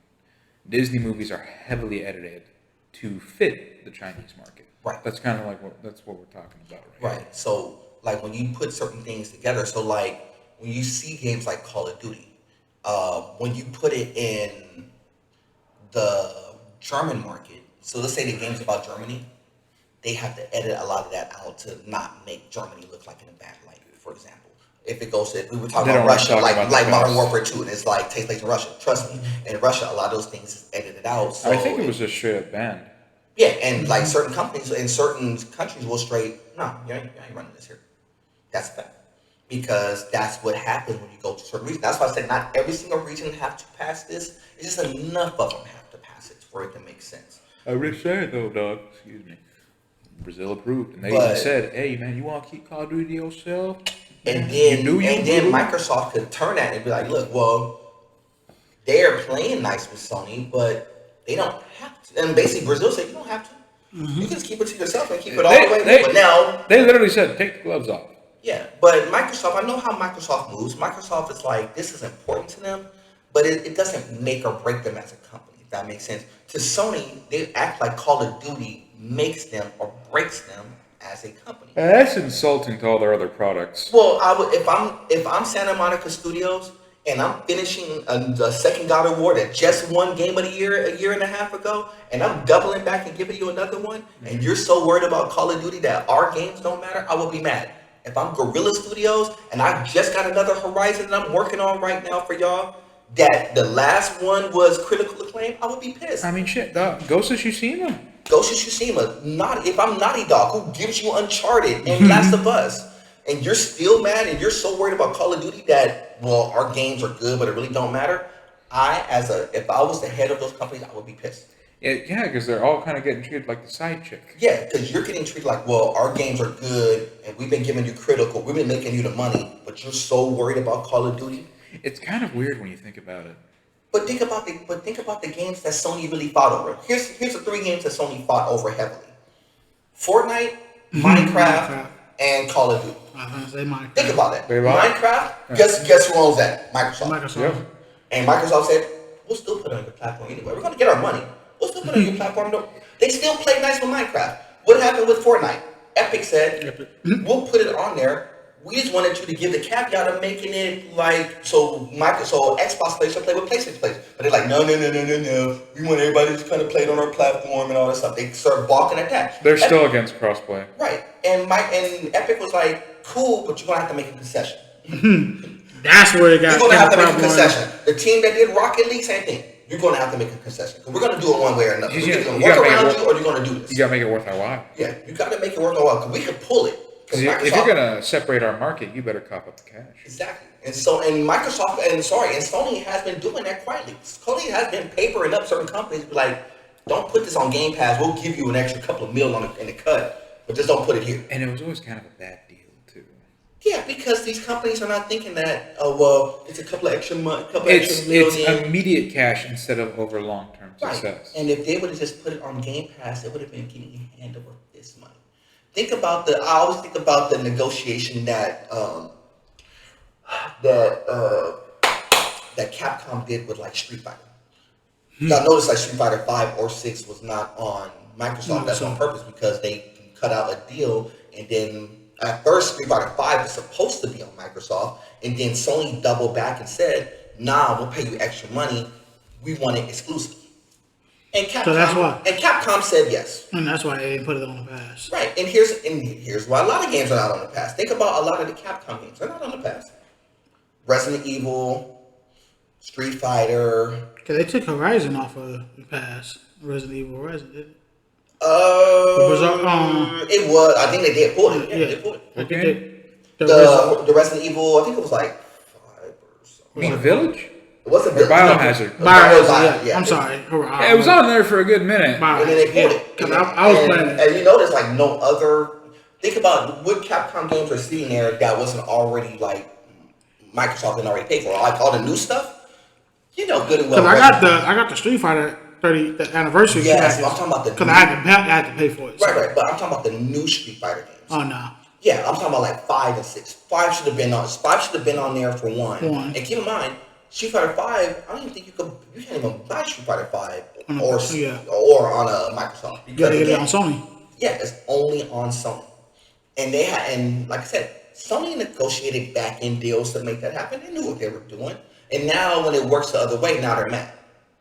Disney movies are heavily edited to fit the Chinese market. Right. That's kind of like what we're talking about right here. So, like, when you put certain things together, so like when you see games like Call of Duty, when you put it in the German market, so let's say the game's about Germany, they have to edit a lot of that out to not make Germany look like in a bad light, for example. If we were talking about Russia, like Modern Warfare 2, and it's like takes place in Russia. Trust me, in Russia, a lot of those things is edited out. So I think it was just straight up banned. Yeah, and like certain companies in certain countries will no, you ain't running this here. That's a fact. Because that's what happens when you go to certain regions. That's why I said not every single region have to pass this. It's just enough of them have to pass it for it to make sense. I wish said though, dog. Excuse me. Brazil approved, and they even said, "Hey, man, you want to keep Call of Duty yourself?" And then Microsoft could turn that and be like, "Look, well, they're playing nice with Sony, but they don't have to." And basically, Brazil said, "You don't have to. You can just keep it to yourself and keep it all the way." But now they literally said, "Take the gloves off." Yeah, but Microsoft, I know how Microsoft moves. Microsoft is like, this is important to them, but it doesn't make or break them as a company, if that makes sense. To Sony, they act like Call of Duty makes them or breaks them as a company. That's insulting to all their other products. Well, if I'm Santa Monica Studios and I'm finishing a second God of War that just won Game of the Year a year and a half ago, and I'm doubling back and giving you another one, and you're so worried about Call of Duty that our games don't matter, I will be mad. If I'm Guerrilla Studios and I just got another Horizon that I'm working on right now for y'all, that the last one was critical acclaim, I would be pissed. I mean, shit, dog. Ghost of Tsushima. If I'm Naughty Dog, who gives you Uncharted and Last of Us, and you're still mad and you're so worried about Call of Duty that, well, our games are good, but it really don't matter. If I was the head of those companies, I would be pissed. Yeah, because they're all kind of getting treated like the side chick. Yeah, because you're getting treated like, well, our games are good, and we've been giving you critical, we've been making you the money, but you're so worried about Call of Duty. It's kind of weird when you think about it. But think about the games that Sony really fought over. Here's the 3 games that Sony fought over heavily: Fortnite, Minecraft, and Call of Duty. Say Minecraft. Think about it. Minecraft. Guess who owns that? Microsoft. Yep. And Microsoft said, we'll still put it on your platform anyway. We're going to get our money. We'll still put it on your platform. No, they still play nice with Minecraft. What happened with Fortnite? Epic said, we'll put it on there. We just wanted you to give the caveat of making it like so Xbox players should play with PlayStation players. But they're like, no. We want everybody to kind of play it on our platform and all that stuff. They start balking at that. They're still against crossplay. Right. And Epic was like, cool, but you're going to have to make a concession. That's where it got. You're going to have to make a concession. The team that did Rocket League, same thing. You're going to have to make a concession. Because we're going to do it one way or another. You're going to work around you or you're going to do this. You got to make it worth our while. Yeah, you got to make it worth our while. Because we could pull it. If you're going to separate our market, you better cop up the cash. Exactly. And Sony has been doing that quietly. Sony has been papering up certain companies, like, don't put this on Game Pass. We'll give you an extra couple of mil in the cut, but just don't put it here. And it was always kind of a bad deal, too. Yeah, because these companies are not thinking that, it's a couple of extra money, It's immediate cash instead of over long-term success. Right. And if they would have just put it on Game Pass, it would have been getting you hand over this money. I always think about the negotiation that Capcom did with like Street Fighter. Y'all notice like Street Fighter 5 or 6 was not on Microsoft. That's on purpose because they cut out a deal and then at first Street Fighter 5 was supposed to be on Microsoft, and then Sony doubled back and said, "Nah, we'll pay you extra money. We want it exclusive." And Capcom, So that's why. And Capcom said yes. And that's why they didn't put it on the pass. Right, and here's why a lot of games are not on the pass. Think about a lot of the Capcom games; they're not on the pass. Resident Evil, Street Fighter. Because they took Horizon off of the pass. Resident Evil Horizon, did it? It was. I think they did pull it. Yeah, they pulled it. I think The Resident Evil. I think it was like 5 or something. You mean Village? It wasn't Or Biohazard. Biohazard, yeah. I'm sorry. Yeah, it was on there for a good minute. And then they pulled it. Because I was playing it. And you know, there's like no other. Think about what Capcom games are sitting there that wasn't already like Microsoft didn't already pay for. Like all the new stuff. You know good and well. Because I got the Street Fighter 30 the anniversary. Yes, I'm talking about the. Because I had to pay for it. So. Right. But I'm talking about the new Street Fighter games. Oh no. Yeah, I'm talking about like 5 and 6. 5 should have been on there for one. And keep in mind, Street Fighter 5, I don't even think you can't even buy Street Fighter 5 or on a Microsoft. You gotta get it on Sony. Yeah, it's only on Sony. And like I said, Sony negotiated back-end deals to make that happen. They knew what they were doing. And now when it works the other way, now they're mad.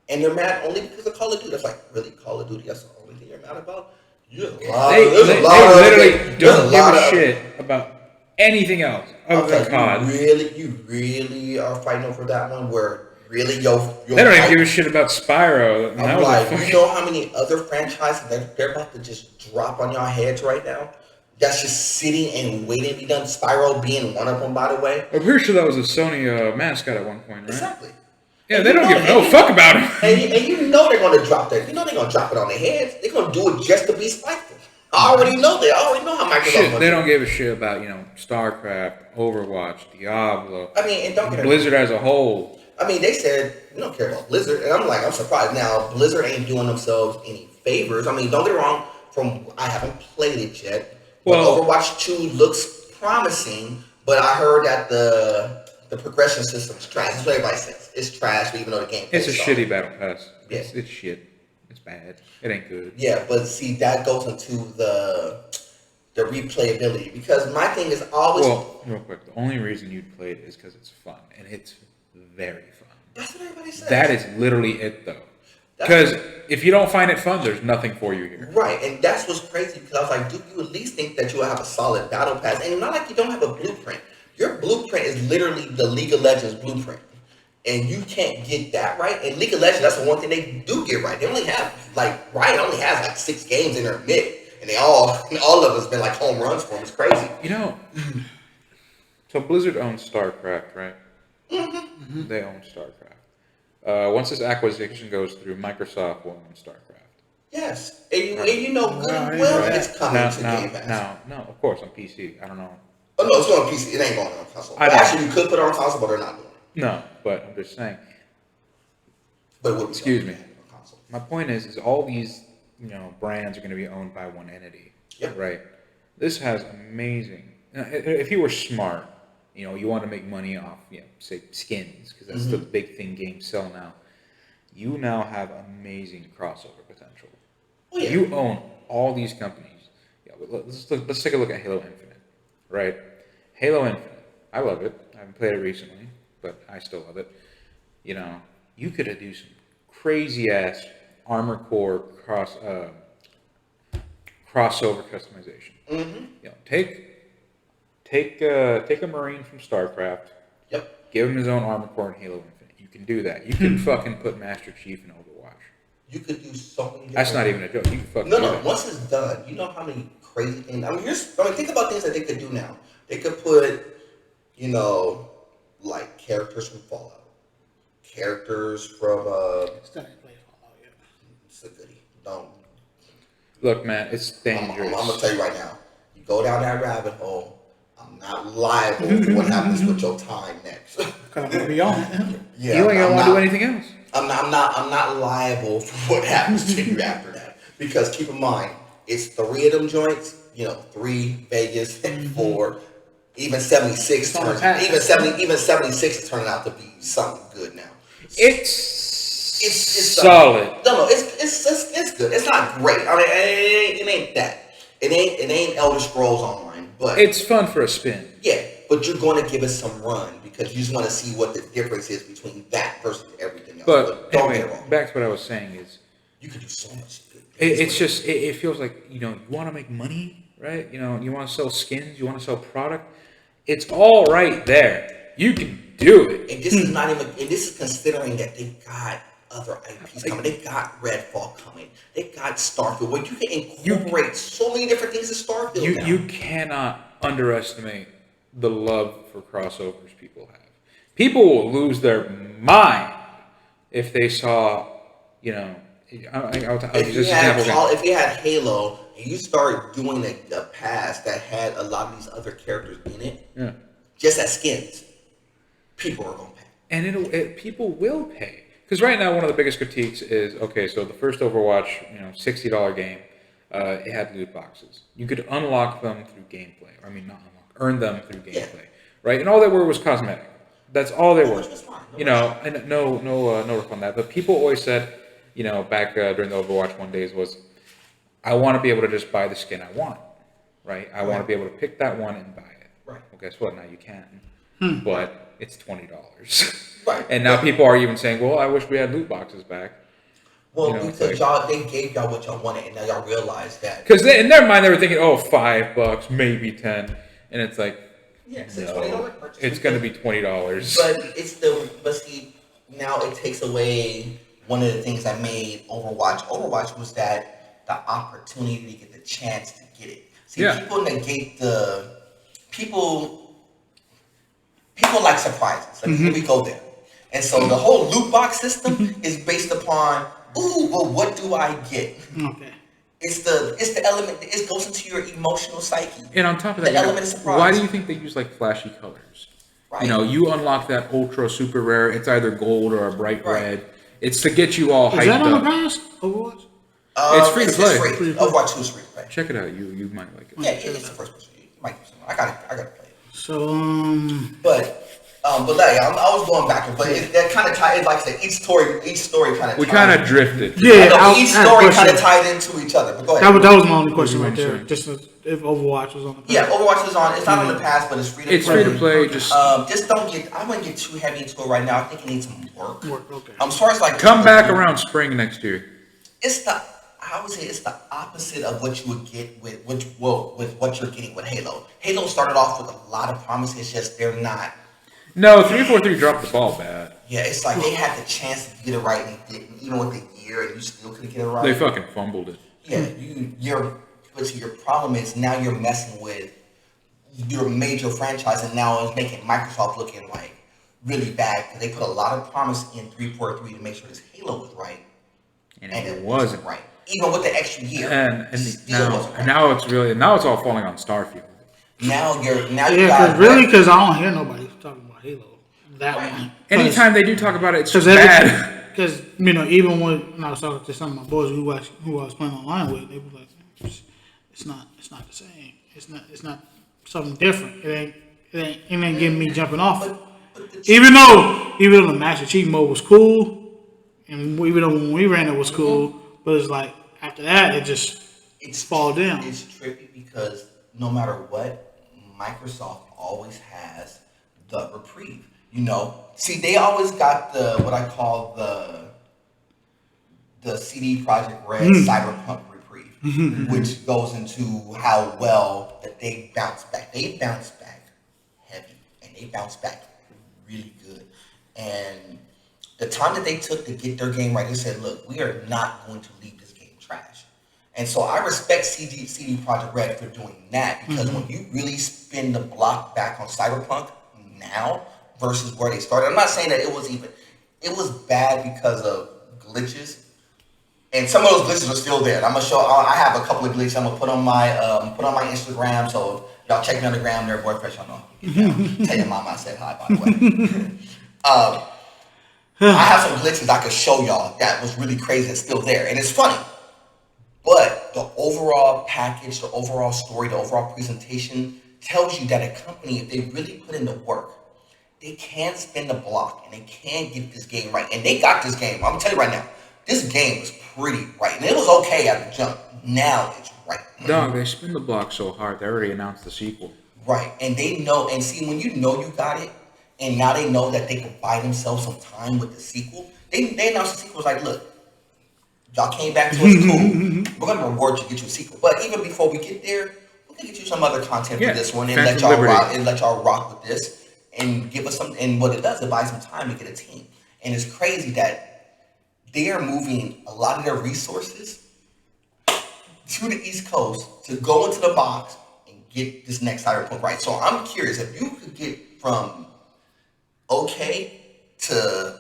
And they're mad only because of Call of Duty. That's like, really, Call of Duty, that's the only thing you're mad about? They literally don't give a shit about anything else other than COD. You really are fighting over that one where really they don't even give a shit about Spyro. I'm like, you know how many other franchises they're about to just drop on y'all heads right now? That's just sitting and waiting to be done. Spyro being one of them, by the way. I'm pretty sure that was a Sony mascot at one point, right? Exactly. Yeah, they don't give no fuck about him. And you know they're going to drop that. You know they're going to drop it on their heads. They're going to do it just to be spiteful. I already know how Microsoft. They don't give a shit about StarCraft, Overwatch, Diablo. I mean, and don't get Blizzard as a whole. I mean, they said we don't care about Blizzard, and I'm surprised. Now Blizzard ain't doing themselves any favors. I mean, don't get it wrong. I haven't played it yet. Well, Overwatch 2 looks promising, but I heard that the progression system is trash. That's what everybody says. It's trash, even though the game. It's a shitty battle pass. Yeah. It's shit. It's bad. It ain't good. Yeah, but see, that goes into the replayability, because my thing is always. Well, real quick, the only reason you played it is because it's fun, and it's very fun. That's what everybody says. That is literally it, though. Because if you don't find it fun, there's nothing for you here. Right, and that's what's crazy, because I was like, do you at least think that you will have a solid battle pass? And not like you don't have a blueprint. Your blueprint is literally the League of Legends blueprint. And you can't get that right. And League of Legends, that's the one thing they do get right. They only have, Riot only has 6 games in their mid. And all of us been like home runs for them. It's crazy. So Blizzard owns StarCraft, right? Mm-hmm. They own StarCraft. Once this acquisition goes through, Microsoft will own StarCraft. Yes. And you know good and well it's coming to Game Pass. No, of course, on PC. I don't know. Oh, no, it's going on PC. It ain't going on console. Actually, you could put it on console, but they're not doing it. No, but I'm just saying. But excuse me. My point is all these brands are going to be owned by one entity. Yep. Right? This has amazing. If you were smart, you want to make money off, say skins, because that's the big thing games sell now. You now have amazing crossover potential. Oh, yeah. You own all these companies. Yeah, let's take a look at Halo Infinite, right? Halo Infinite, I love it. I haven't played it recently, but I still love it. You could do some crazy ass Armor Core crossover customization. Mm-hmm. Take a Marine from StarCraft. Yep. Give him his own Armor Core in Halo Infinite. You can do that. You can fucking put Master Chief in Overwatch. You could do so many. That's not even a joke. You can fucking do that. Once it's done, you know how many crazy things. Think about things that they could do now. They could put, like characters from Fallout, characters from. Still ain't played Fallout yet. It's a goodie. Don't. Look, man, it's dangerous. I'm gonna tell you right now. You go down that rabbit hole. I'm not liable for what happens with your time next. I'm gonna be on it. Yeah, you ain't gonna want to do anything else. I'm not liable for what happens to you after that. Because keep in mind, it's 3 of them joints. 3 Vegas and 4. Even 76 even 76 is turning out to be something good now. It's solid. No, it's good. It's not great. I mean, it ain't that. It ain't Elder Scrolls Online. But it's fun for a spin. Yeah, but you're going to give it some run because you just want to see what the difference is between that versus everything else. But don't anyway, get it wrong. back to what I was saying is, you could do so much. It's just it feels like you want to make money, right? You want to sell skins, you want to sell product. It's all right there. You can do it. And this is not even. And this is considering that they got other IPs coming. They got Redfall coming. They got Starfield. Where you can incorporate so many different things in Starfield now. You cannot underestimate the love for crossovers people have. People will lose their mind if they saw, if you had Halo and you start doing a pass that had a lot of these other characters in it, just as skins, people are going to pay. And people will pay. Because right now, one of the biggest critiques is, okay, so the first Overwatch, $60 game, it had loot boxes. You could unlock them through gameplay. I mean, not unlock, earn them through gameplay, right? And all they were was cosmetic. That's all they were. And no riff on that. But people always said, back during the Overwatch 1 days was, I want to be able to just buy the skin I want, right? I want to be able to pick that one and buy it. Right. Well, guess what? Now you can. But it's $20. Right. And now people are even saying, well, I wish we had loot boxes back. Well, because they gave y'all what y'all wanted, and now y'all realize that. Because in their mind, they were thinking, $5, maybe 10, and it's like, it's no, a $20 purchase. it's going to be $20. But see, now it takes away one of the things that made Overwatch. Overwatch was that the opportunity to get the chance to get it. See, people negate people like surprises. Like, here we go there. And so the whole loot box system is based upon, what do I get? Okay. It's the element. It goes into your emotional psyche. And on top of that, element of surprise. Why do you think they use like flashy colors? Right. You unlock that ultra super rare. It's either gold or a bright red. It's to get you all hyped up. Is that on the pass? Overwatch? It's free to play. It's free. Overwatch 2 is free to play. Check it out. You might like it. Yeah, it's the first person. You might do something. I gotta play it. So But like, I was going back, but that kind of tied. Like I said, each story kind of. We kind of drifted. Yeah, each story kind of tied into each other. But go ahead. That was my only question right there. Just if Overwatch was on the pass. Yeah, Overwatch is on. It's not on the pass, but it's free to play. It's free to play. Just I wouldn't get too heavy into it right now. I think it needs some work. Okay. As far as like come back around spring next year. I would say it's the opposite of what you would get with what you're getting with Halo. Halo started off with a lot of promise. It's just they're not. No, 343 dropped the ball bad. Yeah, it's like they had the chance to get it right and they didn't. Even with the year, and you still couldn't get it right. They fucking fumbled it. Yeah, your problem is now you're messing with your major franchise, and now it's making Microsoft looking like really bad because they put a lot of promise in 343 to make sure this Halo was right, and it wasn't right. Even with the extra year, and now it's all falling on Starfield. Because I don't hear nobody talking about Halo. That one. Anytime they do talk about it, it's bad. Because even when I was talking to some of my boys who I was playing online with, they were like, "It's not the same. It's not something different. It ain't getting me jumping off it." Even though the Master Chief mode was cool, and even though when we ran it was cool, but it's like after that it's fall down. It's trippy because no matter what, Microsoft always has the reprieve. See, they always got what I call the CD Projekt Red Cyberpunk reprieve, which goes into how well that they bounce back. They bounce back heavy, and they bounce back really good. And the time that they took to get their game right, they said, "Look, we are not going to leave this game trash." And so I respect CD Projekt Red for doing that because when you really spin the block back on Cyberpunk now versus where they started, I'm not saying that it was bad because of glitches, and some of those glitches are still there. I'm gonna show. I have a couple of glitches I'm gonna put on my Instagram. So y'all check me on the gram there, boy. Fresh, y'all know. Tell your mom I said hi, by the way. I have some glitches I could show y'all that was really crazy and still there, and it's funny. But the overall package, the overall story, the overall presentation tells you that a company, if they really put in the work, they can spin the block and they can get this game right. And they got this game. I'm gonna tell you right now, this game was pretty right. And it was okay at the jump. Now it's right. Dog, they spin the block so hard. They already announced the sequel. Right, and they know, and see, when you know you got it, and now they know that they can buy themselves some time with the sequel. They announced the sequel was like, look, y'all came back to us, cool. We're gonna reward you, get you a sequel. But even before we get there, we're gonna get you some other content for this one and let y'all rock with this and give us some. And what it does, it buys some time to get a team. And it's crazy that they are moving a lot of their resources to the East Coast to go into the box and get this next Cyberpunk right. So I'm curious if you could get from okay to,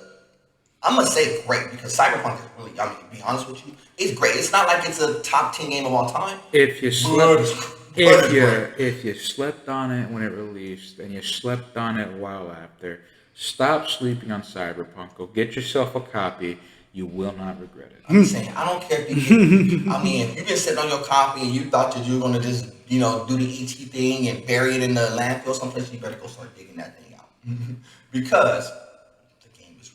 I'm gonna say great, because Cyberpunk is really, I mean, to be honest with you, it's great. It's not like it's a top 10 game of all time. If you slept on it when it released and you slept on it a while after, stop sleeping on Cyberpunk. Go get yourself a copy. You will not regret it. I'm saying, I don't care if you I mean, if you've been sitting on your copy and you thought that you were going to just, do the ET thing and bury it in the landfill someplace, you better go start digging that thing out. Because the game is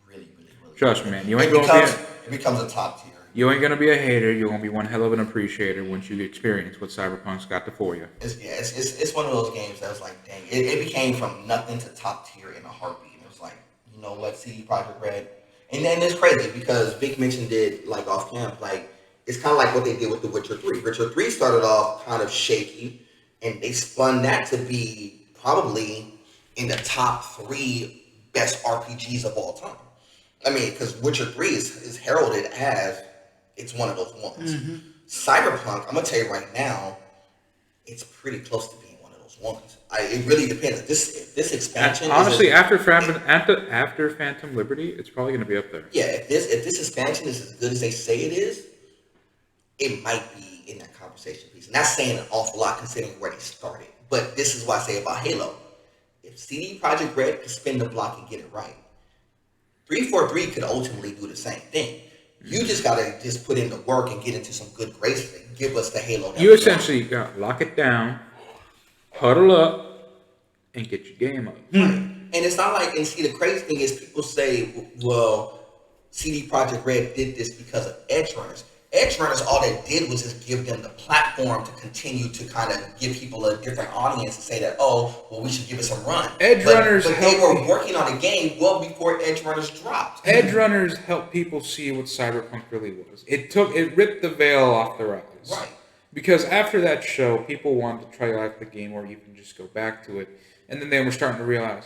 really Trust me, man. It becomes a top tier. You ain't going to be a hater. You're going to be one hell of an appreciator once you experience what Cyberpunk's got to for you. It's one of those games that was like, dang, it became from nothing to top tier in a heartbeat. And it was like, you know what, CD Projekt Red. And then it's crazy because Vic mentioned it like off camp, like it's kind of like what they did with The Witcher 3. Witcher 3 started off kind of shaky, and they spun that to be probably in the top 3 best RPGs of all time. I mean, because Witcher 3 is heralded as it's one of those ones. Mm-hmm. Cyberpunk, I'm gonna tell you right now, it's pretty close to being one of those ones. It really depends. If this expansion, honestly, after Phantom Liberty, it's probably going to be up there. Yeah, if this expansion is as good as they say it is, it might be in that conversation piece. And that's saying an awful lot considering where they started. But this is what I say about Halo. If CD Projekt Red could spin the block and get it right, 343 could ultimately do the same thing. You just gotta put in the work and get into some good graces and give us the Halo. You essentially got to lock it down, huddle up, and get your game up. And it's not like, and see, the crazy thing is people say, well, CD Projekt Red did this because of Edge Runners. Edge Runners, all they did was just give them the platform to continue to kind of give people a different audience and say that, oh, well, we should give it some run. But they were working on the game well before Edge Runners dropped. Edge Runners helped people see what Cyberpunk really was. It ripped the veil off their eyes. Right. Because after that show, people wanted to try out the game or even just go back to it. And then they were starting to realize,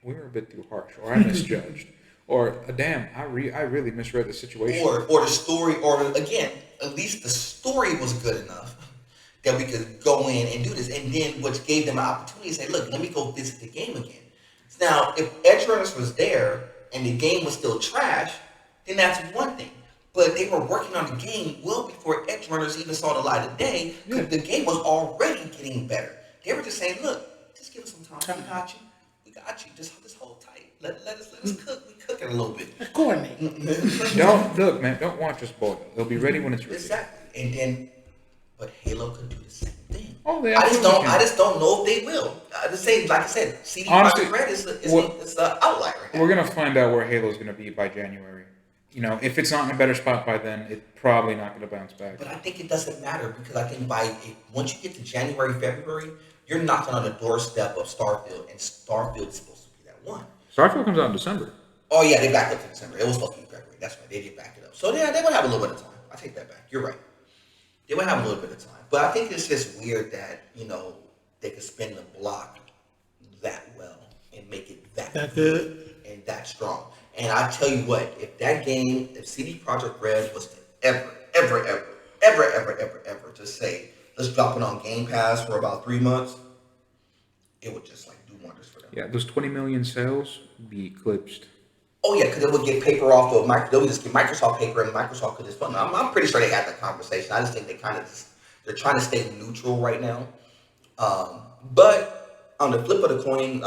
we were a bit too harsh, or I misjudged. Or, damn, I really misread the situation. Or the story, or again, at least the story was good enough that we could go in and do this. And then what gave them an opportunity to say, look, let me go visit the game again. Now, if Edge Runners was there and the game was still trash, then that's one thing. But they were working on the game well before Edge Runners even saw the light of day. Yeah. The game was already getting better. They were just saying, look, just give us some time. We got you. Just hold tight. Let us cook. We cook it a little bit. Coordinate. Don't watch us boil. They'll be ready when it's ready. Exactly. But Halo could do the same thing. Oh, they I just don't know if they will. The same, like I said, CD Projekt Red is the outlier. We're gonna find out where Halo's gonna be by January. If it's not in a better spot by then, it's probably not going to bounce back. But I think it doesn't matter because I think once you get to January, February, you're knocking on the doorstep of Starfield, and Starfield is supposed to be that one. Starfield comes out in December. Oh yeah, they backed up to December. It was supposed to be February. That's right, they did back it up. So yeah, they would have a little bit of time. I take that back. You're right. They would have a little bit of time. But I think it's just weird that they could spin the block that well and make it that good and that strong. And I tell you what, if CD Projekt Red was to ever to say, let's drop it on Game Pass for about 3 months, it would just do wonders for them. Yeah, those 20 million sales would be eclipsed. Oh yeah, because it would get paper off of they would just get Microsoft paper, and Microsoft could just fund. I'm pretty sure they had that conversation. I just think they're trying to stay neutral right now. But on the flip of the coin,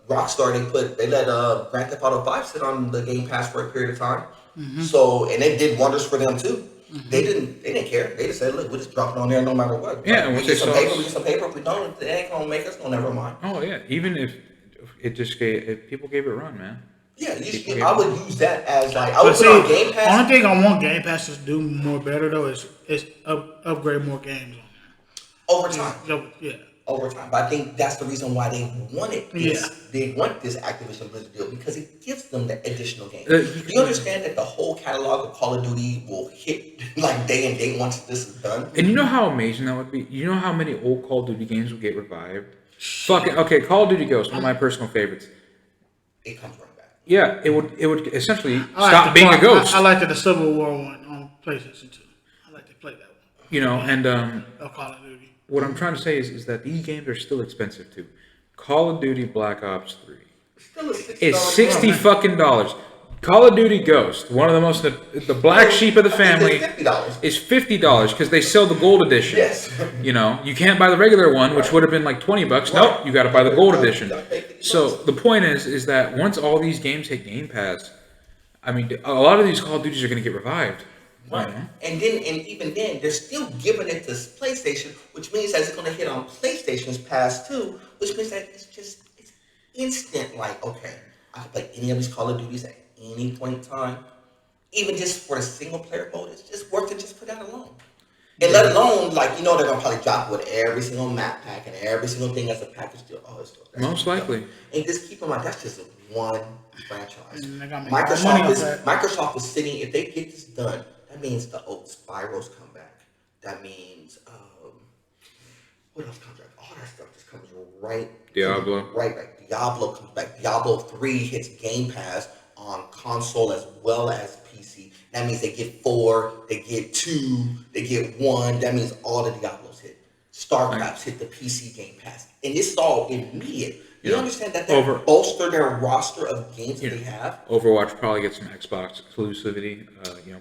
Rockstar, they let Grand Theft Auto 5 sit on the Game Pass for a period of time. Mm-hmm. So, and it did wonders for them too. Mm-hmm. They didn't care. They just said, look, we'll just drop it on there no matter what. Yeah, we get some paper. If we don't, it ain't gonna make us no never mind. Oh yeah, even if people gave it a run, man. Yeah, I would use that as like I would But put see, on Game Pass. only thing I want Game Pass to do more better though is upgrade more games on Over time. Yeah. Over time. But I think that's the reason why they wanted this. Yeah. They want this Activision Blizzard deal because it gives them the additional games. You understand that the whole catalog of Call of Duty will hit like day and date once this is done? And you know how amazing that would be? You know how many old Call of Duty games would get revived? Fucking okay, Call of Duty Ghost, one of my personal favorites. It comes right back. Yeah, it would essentially stop being a ghost. I liked the Civil War one on PlayStation 2. I like to play that one. You know, and Call of Duty. what I'm trying to say is that these games are still expensive too. Call of Duty Black Ops 3 is $60 fucking dollars. Call of Duty Ghost, one of the most the black sheep of the family, is $50 because they sell the gold edition. Yes. You know, you can't buy the regular one, which would have been like $20. Right. Nope, you got to buy the gold edition. So the point is that once all these games hit Game Pass, I mean, a lot of these Call of Duties are going to get revived. Right. And even then, they're still giving it to PlayStation, which means that it's going to hit on PlayStation's Pass too, which means that it's instant. Like, okay, I can play any of these Call of Duties at any point in time, even just for the single player mode. It's just worth it just for that alone. And let alone, like, you know, they're going to probably drop with every single map pack and every single thing as a package deal. Oh, most likely. And just keep in mind, that's just one franchise. Microsoft is sitting, if they get this done, that means the old Spyros come back. That means, what else comes back? All that stuff just comes right. Diablo. Right. Diablo comes back. Diablo 3 hits Game Pass on console as well as PC. That means they get 4, they get 2, they get 1. That means all the Diablos hit. StarCraft hit the PC Game Pass. And this is all immediate. You understand that they bolster their roster of games that they have? Overwatch probably gets some Xbox exclusivity,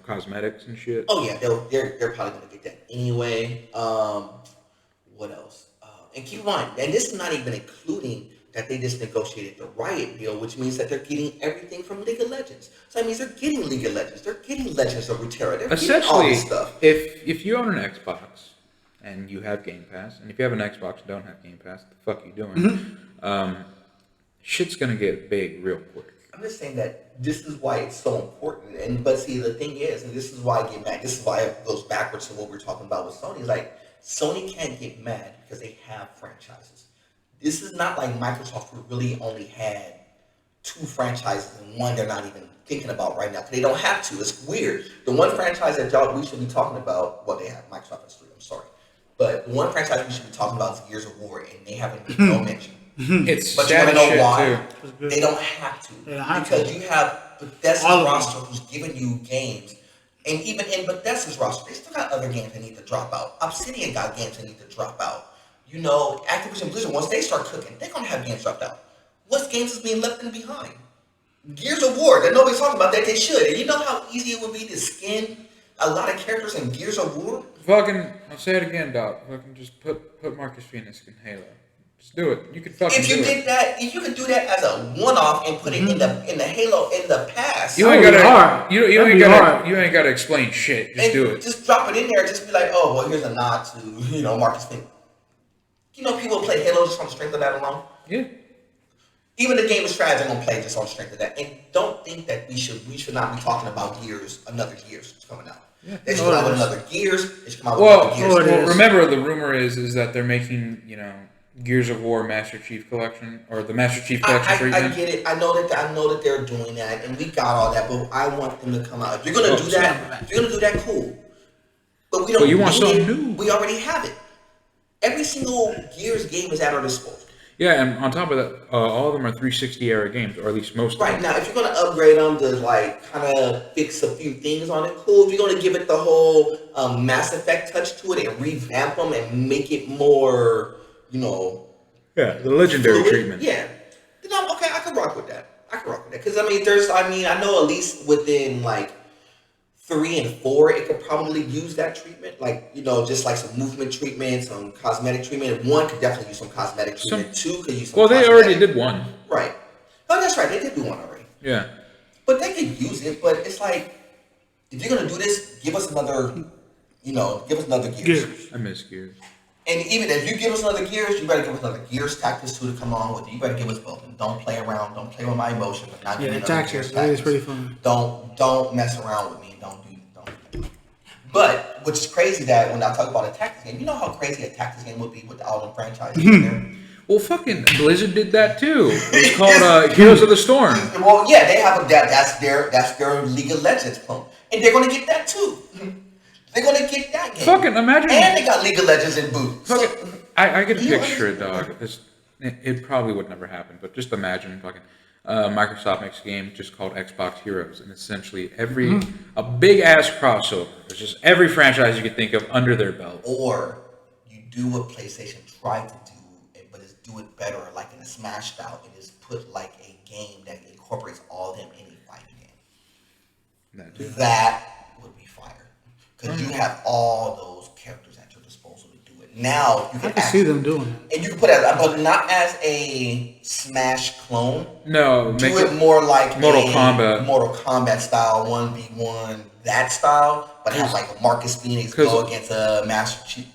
cosmetics and shit. Oh yeah, they're probably gonna get that anyway. What else? And keep in mind, and this is not even including that they just negotiated the Riot deal, which means that they're getting everything from League of Legends. So that means they're getting League of Legends, they're getting Legends of Runeterra, they're getting all this stuff. If you own an Xbox and you have Game Pass, and if you have an Xbox and don't have Game Pass, what the fuck are you doing? Shit's gonna get big real quick. I'm just saying that this is why it's so important. But see, the thing is, and this is why I get mad. This is why it goes backwards to what we're talking about with Sony. Is like Sony can't get mad because they have franchises. This is not like Microsoft, who really only had 2 franchises and one they're not even thinking about right now because they don't have to. It's weird. The one franchise that we should be talking about, well, they have Microsoft has 3. I'm sorry, but the one franchise we should be talking about is Gears of War, and they haven't made no mention. It's but you want to know why? Too. They don't have to. Because you have Bethesda's roster who's giving you games. And even in Bethesda's roster, they still got other games that need to drop out. Obsidian got games that need to drop out. You know, Activision Blizzard, once they start cooking, they're going to have games dropped out. What games is being left in behind? Gears of War, that nobody's talking about that they should. And you know how easy it would be to skin a lot of characters in Gears of War? I'll say it again, Doc. Fucking just put Marcus Phoenix in Halo. Just do it. You could fucking if you do did it. that, if you could do that as a one-off and put it in the Halo in the past, you ain't gotta explain shit. Just do it. Just drop it in there. Just be like, oh well, here's a nod to Marcus Phoenix. You know, people play Halo just on the strength of that alone. Yeah. Even the game of strategy are gonna play just on the strength of that. And don't think that we should not be talking about another Gears coming out. Yeah. They should come out with another Gears. They should come out with another Gears. Well, remember the rumor is that they're making Gears of War Master Chief Collection or the Master Chief Collection. I get it. I know that they're doing that, and we got all that. But I want them to come out. If you're gonna do that, cool. But we don't. But you want something new? We already have it. Every single Gears game is at our disposal. Yeah, and on top of that, all of them are 360 era games, or at least most. Right now, if you're gonna upgrade them to kind of fix a few things on it, cool. If you're gonna give it the whole Mass Effect touch to it and revamp them and make it more. The legendary treatment. Yeah. Okay, I can rock with that. Because, I know at least within, 3 and 4, it could probably use that treatment. Just like some movement treatment, some cosmetic treatment. 1 could definitely use some cosmetic treatment. 2 could use some they already did 1. Right. Oh, that's right. They did do 1 already. Yeah. But they could use it. But it's like, if you're going to do this, give us another Gears. I miss Gears. And even if you give us another Gears, you better give us another Gears Tactics 2 to come on with it. You better give us both. And don't play around. Don't play with my emotions. Not Yeah, Gears Tactics is pretty fun. Don't mess around with me. Don't. But which is crazy that when I talk about a tactics game, you know how crazy a tactics game would be with all the franchises in there. Well, fucking Blizzard did that too. It's called Heroes of the Storm. Well, yeah, they have that's their League of Legends clone, and they're gonna get that too. They're gonna get that game. Fucking imagine. And they got League of Legends in boot. Fucking, I get a picture, dog. It probably would never happen, but just imagine fucking Microsoft makes a game just called Xbox Heroes, and essentially a big ass crossover. There's just every franchise you could think of under their belt. Or you do what PlayStation tried to do, but it's do it better, like in a Smash style, and just put like a game that incorporates all of them in a fighting game. That would be fire, because you have all those characters at your disposal to do it. Now you can see them doing it, and you can put it, but not as a Smash clone. No, do it more like Mortal Kombat style, 1v1, that style, but have like a Marcus Phoenix go against a Master Chief.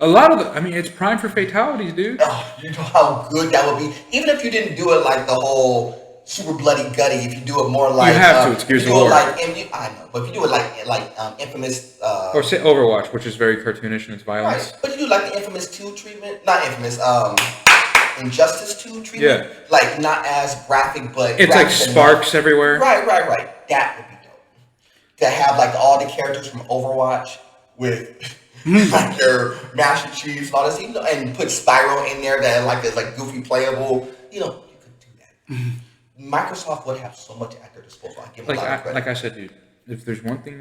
A lot of it's prime for fatalities, dude. Oh, you know how good that would be. Even if you didn't do it like the whole super bloody gutty, if you do it more like you have to. It's Gears of War. I know, but if you do it like Infamous, or say Overwatch, which is very cartoonish in its violence. Right, but you do like the Infamous 2 treatment, not Infamous, Injustice 2 treatment. Yeah, like not as graphic, but it's like sparks everywhere. Right. That would be dope. To have like all the characters from Overwatch with. Like their Master Chiefs, all this, and put Spyro in there that like is like goofy playable. You could do that. Microsoft would have so much at their disposal. I give them a lot of credit. Like I said, dude, if there's one thing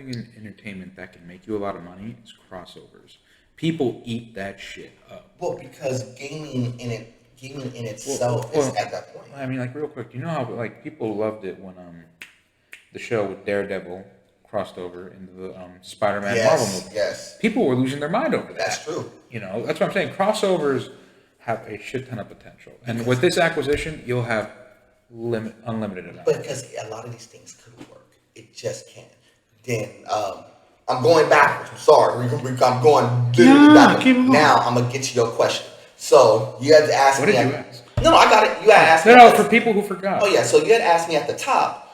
in entertainment that can make you a lot of money, it's crossovers. People eat that shit up. Well, because gaming in itself is at that point. I mean, like real quick, you know how like people loved it when the show with Daredevil crossed over into the Spider-Man Marvel movie. Yes. People were losing their mind over that. That's true. That's what I'm saying. Crossovers have a shit ton of potential. And with this acquisition, you'll have unlimited amount. But because a lot of these things could work. It just can't. Then I'm going backwards. I'm sorry. I'm going backwards. Now I'm going to get to your question. So you had to ask me. What did you ask? No, I got it. You had asked me. No, for people who forgot. Oh, yeah. So you had asked me at the top.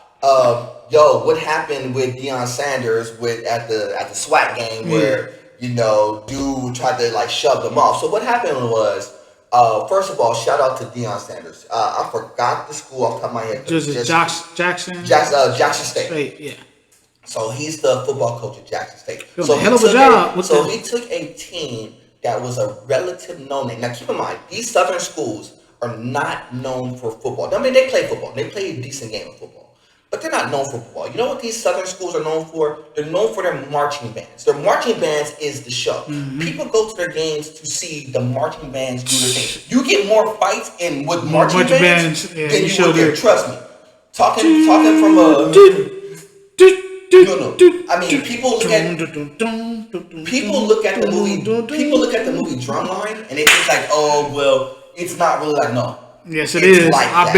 What happened with Deion Sanders at the SWAT game where dude tried to like shove them off. So what happened was, first of all, shout out to Deion Sanders. I forgot the school off the top of my head. Jackson State. Yeah. So he's the football coach at Jackson State. So hell of a job. He took a team that was a relative no-name. Now keep in mind, these Southern schools are not known for football. I mean, they play football. They play a decent game of football. But they're not known for football. You know what these Southern schools are known for? They're known for their marching bands. Their marching bands is the show. Mm-hmm. People go to their games to see the marching bands do their thing. You get more fights with marching bands than you would get. Trust me. Talking from a... No. I mean, people look at the movie. People look at the movie Drumline, and they think like, oh well, it's not really like no. Yes, it is. Like my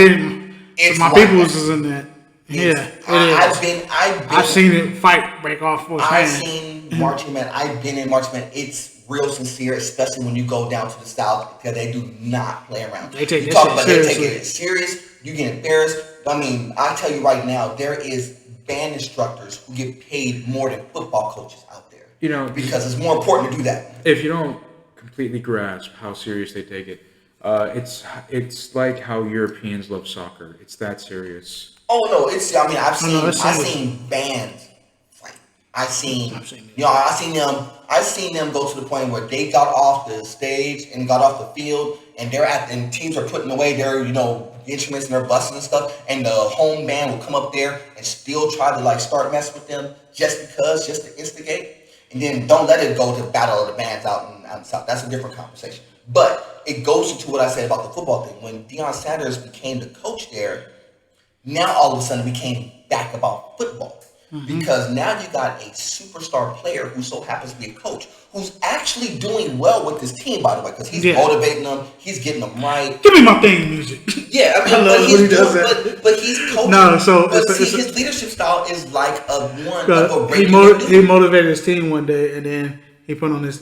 people was in that. Yeah, I've seen it break off. I've seen marching band. I've been in marching band. It's real sincere, especially when you go down to the South, because they do not play around. They take it serious. You get embarrassed. I mean, I tell you right now, there is band instructors who get paid more than football coaches out there. Because it's more important to do that. If you don't completely grasp how serious they take it, it's like how Europeans love soccer. It's that serious. Oh no, I've seen bands fight. I've seen them go to the point where they got off the stage and got off the field, and and teams are putting away their instruments and their buses and stuff, and the home band will come up there and still try to like start mess with them just to instigate, and then don't let it go to battle of the bands out in the South. That's a different conversation. But it goes into what I said about the football thing. When Deion Sanders became the coach there, now all of a sudden it became back about football. Mm-hmm. Because now you got a superstar player who so happens to be a coach who's actually doing well with his team, by the way, because he's motivating them, he's getting them right. Give me my theme music. Yeah, I mean, I love when he does that. But he's coaching. No, so his leadership style is like he motivated his team one day, and then he put on his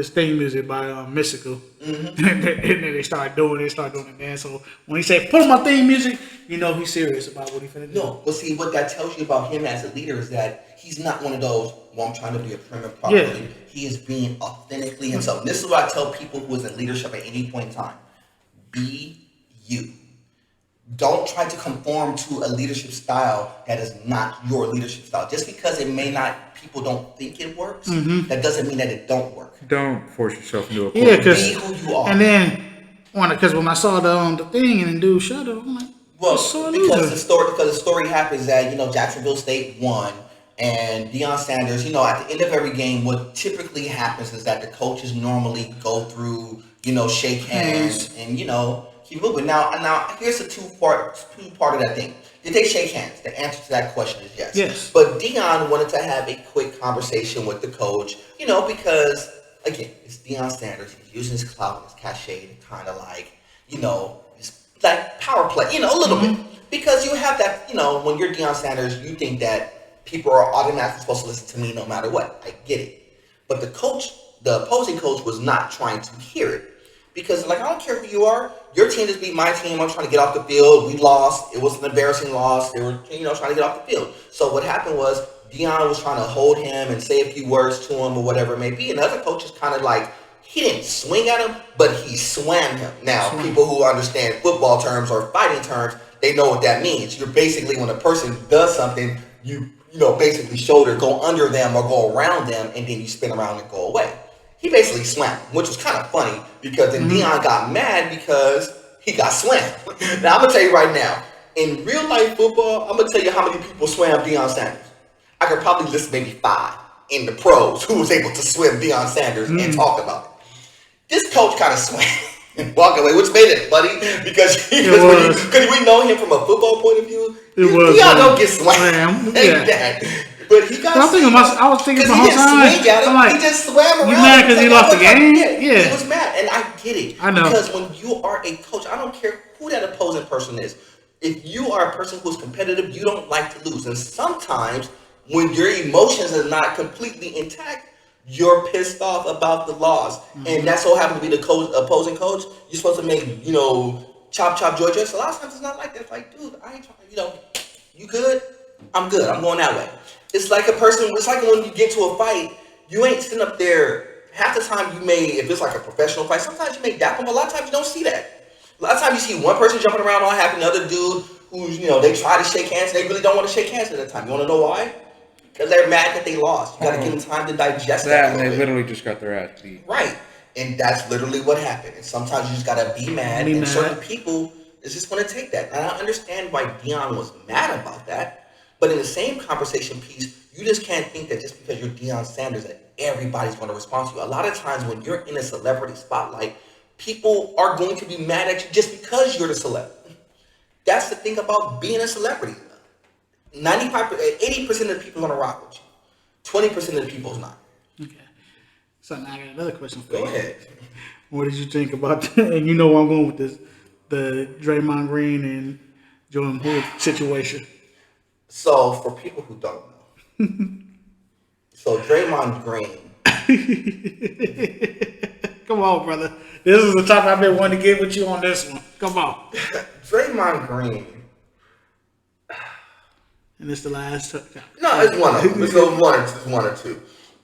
theme music by Mystical, and then they started doing the dance. So when he said put on my theme music, you know he's serious about what he finna do. No, but see what that tells you about him as a leader is that he's not one of those. Well, I'm trying to be a prim and proper leader. He is being authentically himself. And this is what I tell people who is in leadership at any point in time: be you. Don't try to conform to a leadership style that is not your leadership style. Just because it may not, people don't think it works, that doesn't mean that it don't work. Don't force yourself into a corner. Yeah, Be who you are. and then because when I saw the thing and the dude shut up, I'm like, Well, because the story happens that Jacksonville State won, and Deion Sanders. At the end of every game, what typically happens is that the coaches normally go through, shake hands and keep moving. Now here's the two part of that thing. Did they shake hands? The answer to that question is yes. Yes. But Deion wanted to have a quick conversation with the coach, because again, it's Deion Sanders. He's using his clout and his cachet to kind of like power play, a little bit. Because you have that, when you're Deion Sanders, you think that people are automatically supposed to listen to me no matter what. I get it. But the opposing coach was not trying to hear it. Because, I don't care who you are. Your team just beat my team. I'm trying to get off the field. We lost. It was an embarrassing loss. They were, trying to get off the field. So what happened was Deion was trying to hold him and say a few words to him or whatever it may be. And the other coach is kind of he didn't swing at him, but he swam him. Now, people who understand football terms or fighting terms, they know what that means. You're basically, when a person does something, you basically go under them or go around them, and then you spin around and go away. He basically swam, which was kind of funny because then Deion got mad because he got slammed. Now, I'm going to tell you right now, in real life football, I'm going to tell you how many people swam Deion Sanders. I could probably list maybe 5 in the pros who was able to swim Deion Sanders and talk about it. This coach kind of swam and walked away, which made it funny because we know him from a football point of view. Deion don't get slammed. But he got. I was thinking the whole time. He just swam around. You mad because he lost the game? Yeah, he was mad, and I get it. I know. Because when you are a coach, I don't care who that opposing person is. If you are a person who's competitive, you don't like to lose. And sometimes when your emotions are not completely intact, you're pissed off about the loss. And that's so happens to be the opposing coach. You're supposed to make, chop joy. A lot of times it's not like that. It's like, dude, I ain't trying, you good? I'm good. I'm going that way. It's like it's like when you get to a fight, you ain't sitting up there. Half the time you may, if it's like a professional fight, sometimes you may dap them, but a lot of times you don't see that. A lot of times you see one person jumping around all happy, another dude who's, they try to shake hands, and they really don't want to shake hands at that time. You want to know why? Because they're mad that they lost. You got to give them time to digest that. And they literally just got their ass beat. Right. And that's literally what happened. And sometimes you just got to be mad. And certain people is just going to take that. And I understand why Deion was mad about that. But in the same conversation piece, you just can't think that just because you're Deion Sanders that everybody's going to respond to you. A lot of times when you're in a celebrity spotlight, people are going to be mad at you just because you're the celebrity. That's the thing about being a celebrity. 80% of the people are going to rock with you. 20% of the people is not. Okay. So now I got another question for you. Go ahead. What did you think about, and you know where I'm going with this, the Draymond Green and Jordan Poole situation? So, for people who don't know, so Draymond Green. Come on, brother. This is the topic I've been wanting to get with you on this one. Come on. Draymond Green. And it's the last. No, it's one of them. It's one or two.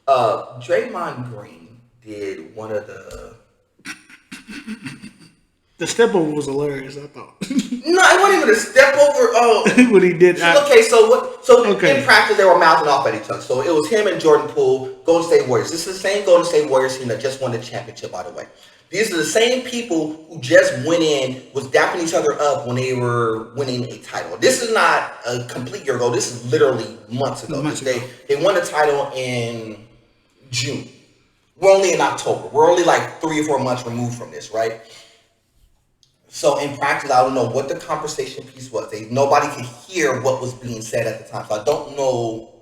Draymond Green did one of the. The step over was hilarious, I thought. No, it wasn't even a step over. Oh, what he did. In practice, they were mouthing off at each other. So it was him and Jordan Poole, Golden State Warriors. This is the same Golden State Warriors team that just won the championship, by the way. These are the same people who just went in, was dapping each other up when they were winning a title. This is not a complete year ago. This is literally months ago. They won the title in June. We're only in October. We're only like 3 or 4 months removed from this, right? So in practice, I don't know what the conversation piece was. Nobody could hear what was being said at the time. So I don't know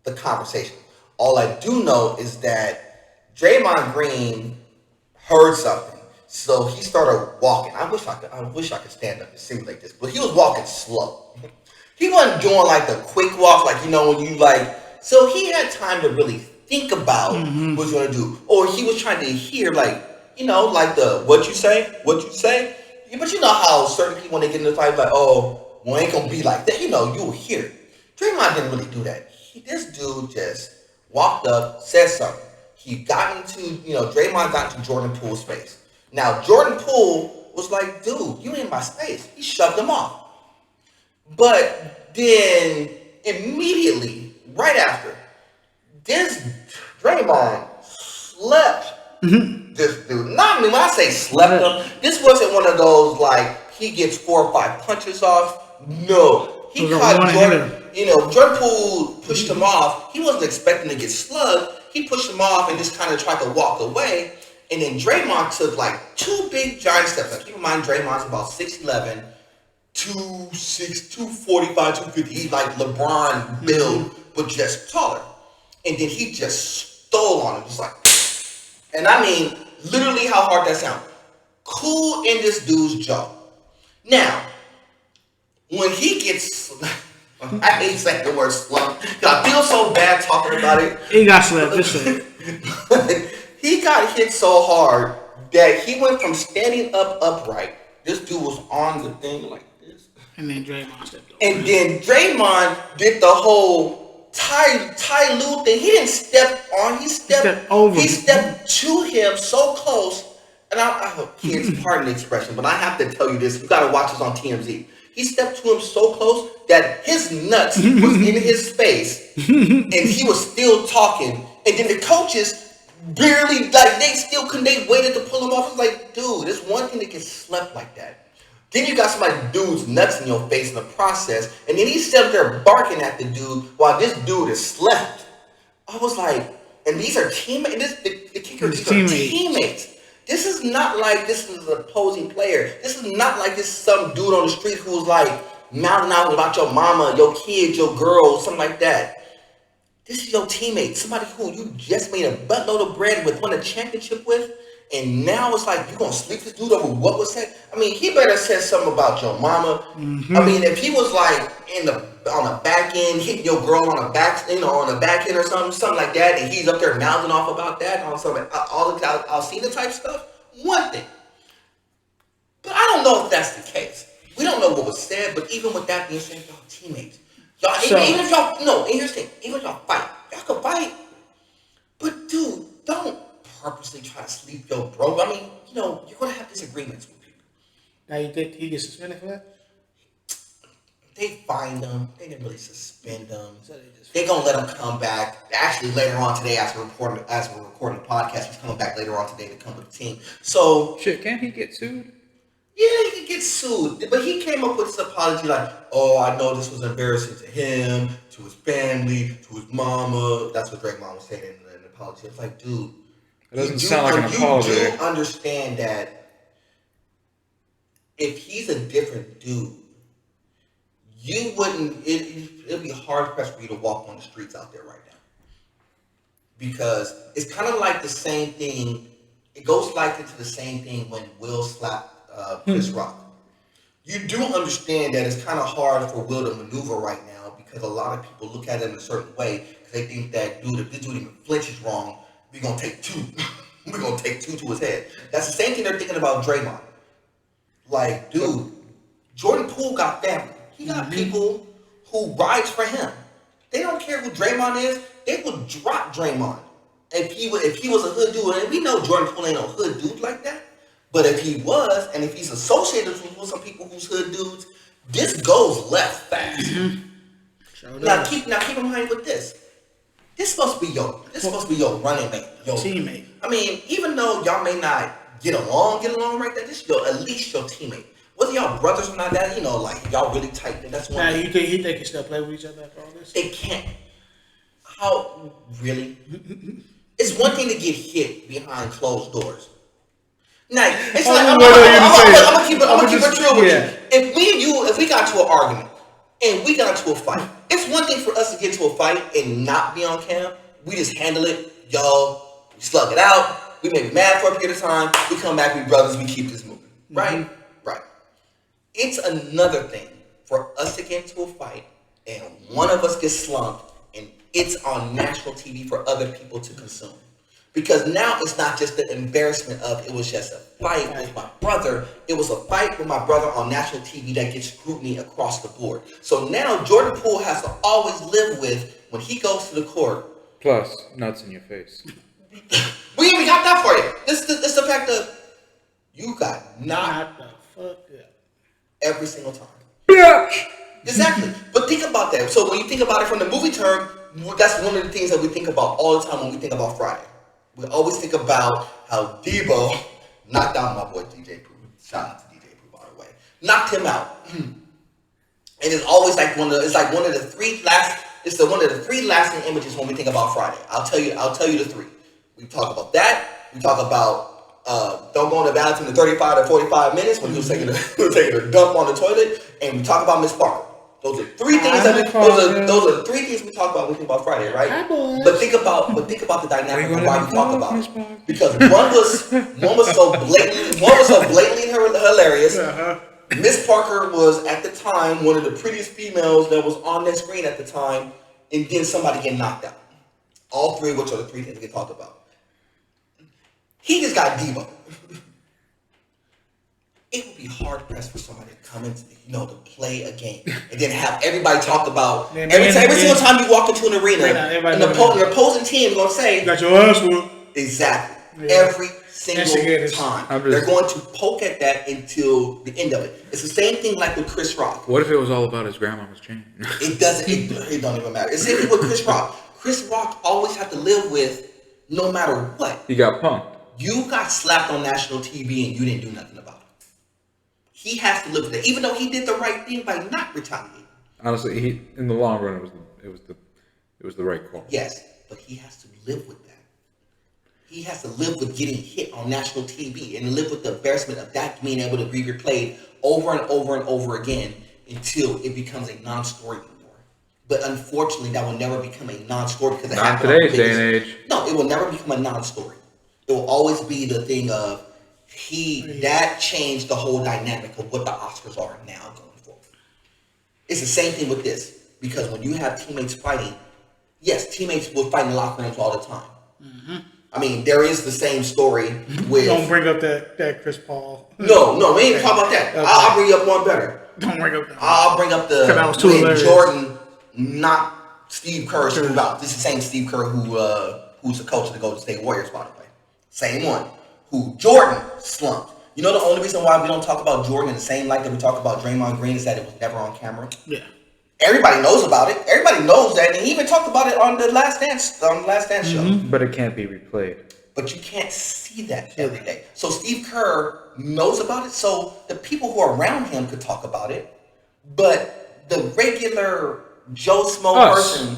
the conversation. All I do know is that Draymond Green heard something. So he started walking. I wish I could stand up and simulate this, but he was walking slow. He wasn't doing like the quick walk, like, when you like, so he had time to really think about what he's gonna do, or he was trying to hear like the what you say. Yeah, but you know how certain people when they get in the fight like, oh, well, it ain't gonna be like that. You'll hear it. Draymond didn't really do that. This dude just walked up, said something. He got into Draymond got into Jordan Poole's face. Now Jordan Poole was like, dude, you in my space. He shoved him off. But then immediately, right after, this Draymond slept this dude. Not when I say slept him, this wasn't one of those like he gets 4 or 5 punches off. No. He caught Jordan. Jordan Poole pushed him off. He wasn't expecting to get slugged. He pushed him off and just kind of tried to walk away. And then Draymond took like 2 big giant steps. Now keep in mind, Draymond's about 6'11", 245, 250. He's like LeBron build, but just taller. And then he just stole on him, just like. And I mean, literally how hard that sounds. Cool in this dude's jaw. Now, when he gets, I hate saying the word slump. I feel so bad talking about it. He got slapped, just say it. He got hit so hard that he went from standing up upright. This dude was on the thing like this. And then Draymond stepped over. And then Draymond did the whole Ty Lue thing. He didn't step on. He stepped over. He stepped to him so close. And I hope kids pardon the expression, but I have to tell you this. You got to watch this on TMZ. He stepped to him so close that his nuts was in his face, and he was still talking. And then the coaches barely, like, they waited to pull him off. It's like, dude, it's one thing to get slept like that. Then you got somebody dude's nuts in your face in the process, and then he's still there barking at the dude while this dude is slept. I was like, and these are teammates. The kicker, these are teammates. This is not like this is an opposing player. This is not like this is some dude on the street who's like mouthing out about your mama, your kids, your girl, something like that. This is your teammate, somebody who you just made a buttload of bread with, won a championship with, and now it's like you're gonna sleep this dude over what was said. I mean, he better said something about your mama. I mean, if he was like on the back end, hitting your girl on the back, on the back end or something like that, and he's up there mouthing off about that on some all the Alcina type stuff, one thing. But I don't know if that's the case. We don't know what was said, but even with that being said, y'all teammates. Y'all, even if y'all, no, and here's the thing, even if y'all fight, y'all can fight. But dude, don't purposely try to sleep your bro. I mean, you're going to have disagreements with people. Now you think he gets suspended for that? They fined him. They didn't really suspend him. So they're going to let him come back. Actually, later on today, as we're recording the podcast, he's coming back later on today to come with the team. So, shit, can't he get sued? Yeah, he could get sued. But he came up with this apology like, oh, I know this was embarrassing to him, to his family, to his mama. That's what Draymond was saying in the apology. It's like, dude, it doesn't sound like an apology. You do understand that if he's a different dude, you wouldn't, it'd be hard pressed for you to walk on the streets out there right now. Because it's kind of like the same thing. It goes like into the same thing when Will slapped Chris Rock. You do understand that it's kind of hard for Will to maneuver right now because a lot of people look at it in a certain way because they think that, dude, if this dude even flinches wrong, we're going to take 2. We're going to take 2 to his head. That's the same thing they're thinking about Draymond. Like, dude, Jordan Poole got family. He got people who rides for him. They don't care who Draymond is. They would drop Draymond if he was a hood dude. And we know Jordan Poole ain't no hood dude like that. But if he was, and if he's associated with some people who's hood dudes, this goes left fast. Sure now keep in mind with this. This supposed to be your running mate, your teammate. I mean, even though y'all may not get along right there, this is at least your teammate. Whether y'all brothers or not, that like y'all really tight. That's one. Now you think they can still play with each other after all this? They can't. How really? It's one thing to get hit behind closed doors. Now, it's like I'm gonna keep it real with you. If me and you, if we got to an argument and we got into a fight, it's one thing for us to get to a fight and not be on cam. We just handle it, we slug it out. We may be mad for a period of time. We come back, we brothers, we keep this moving. Right? Right. It's another thing for us to get into a fight and one of us gets slumped and it's on national TV for other people to consume. Because now it's not just the embarrassment of it was just a fight with my brother. It was a fight with my brother on national TV that gets scrutiny across the board. So now Jordan Poole has to always live with when he goes to the court. Plus, nuts in your face. We even got that for you. This is the fact of you got knocked the fuck up every single time. Bitch! Exactly. But think about that. So when you think about it from the movie term, that's one of the things that we think about all the time when we think about Friday. We always think about how Debo knocked out my boy DJ Poole. Shout out to DJ Poole, by the way. Knocked him out. And it's always like one of the three lasting images when we think about Friday. I'll tell you the three. We talk about that. We talk about don't go into balance in the 35 to 45 minutes when he was taking a dump on the toilet, and we talk about Miss Parker. Those are three things. Those are the three things we talk about when we think about Friday, right? But think about the dynamic of why we talk about it. Because one was so blatantly hilarious. Miss Parker was at the time one of the prettiest females that was on that screen at the time, and then somebody get knocked out. All three of which are the three things we talked about. He just got Debo. It would be hard pressed for somebody to come into to play a game and then have everybody talk about every single time you walk into an arena, and the opposing team is going to say, "Got your ass whooped." Exactly. Yeah. Every single time. They're going to poke at that until the end of it. It's the same thing like with Chris Rock. What if it was all about his grandma's chain? It doesn't. It don't even matter. It's the same thing with Chris Rock. Chris Rock always had to live with no matter what. He got punked. You got slapped on national TV and you didn't do nothing about it. He has to live with it, even though he did the right thing by not retaliating. Honestly, in the long run, it was the right call. Yes, but he has to live with that. He has to live with getting hit on national TV and live with the embarrassment of that being able to be replayed over and over and over again until it becomes a non-story anymore. But unfortunately, that will never become a non-story because not today's day and age. No, it will never become a non-story. It will always be the thing of that changed the whole dynamic of what the Oscars are now going forward. It's the same thing with this, because when you have teammates fighting, yes, teammates will fight in the locker rooms all the time. Mm-hmm. I mean, there is the same story with. Don't bring up that Chris Paul. No, we ain't talking about that. Okay. I'll bring up one better. Don't bring up that. I'll bring up the when Jordan knocked Steve Kerr's move out. This is the same Steve Kerr who's the coach of the Golden State Warriors, by the way. Same one. Who Jordan slumped. You know the only reason why we don't talk about Jordan in the same light that we talk about Draymond Green is that it was never on camera. Yeah. Everybody knows about it. Everybody knows that, and he even talked about it on the Last Dance show. But it can't be replayed. But you can't see that every day. So Steve Kerr knows about it, so the people who are around him could talk about it. But the regular Joe Smo person,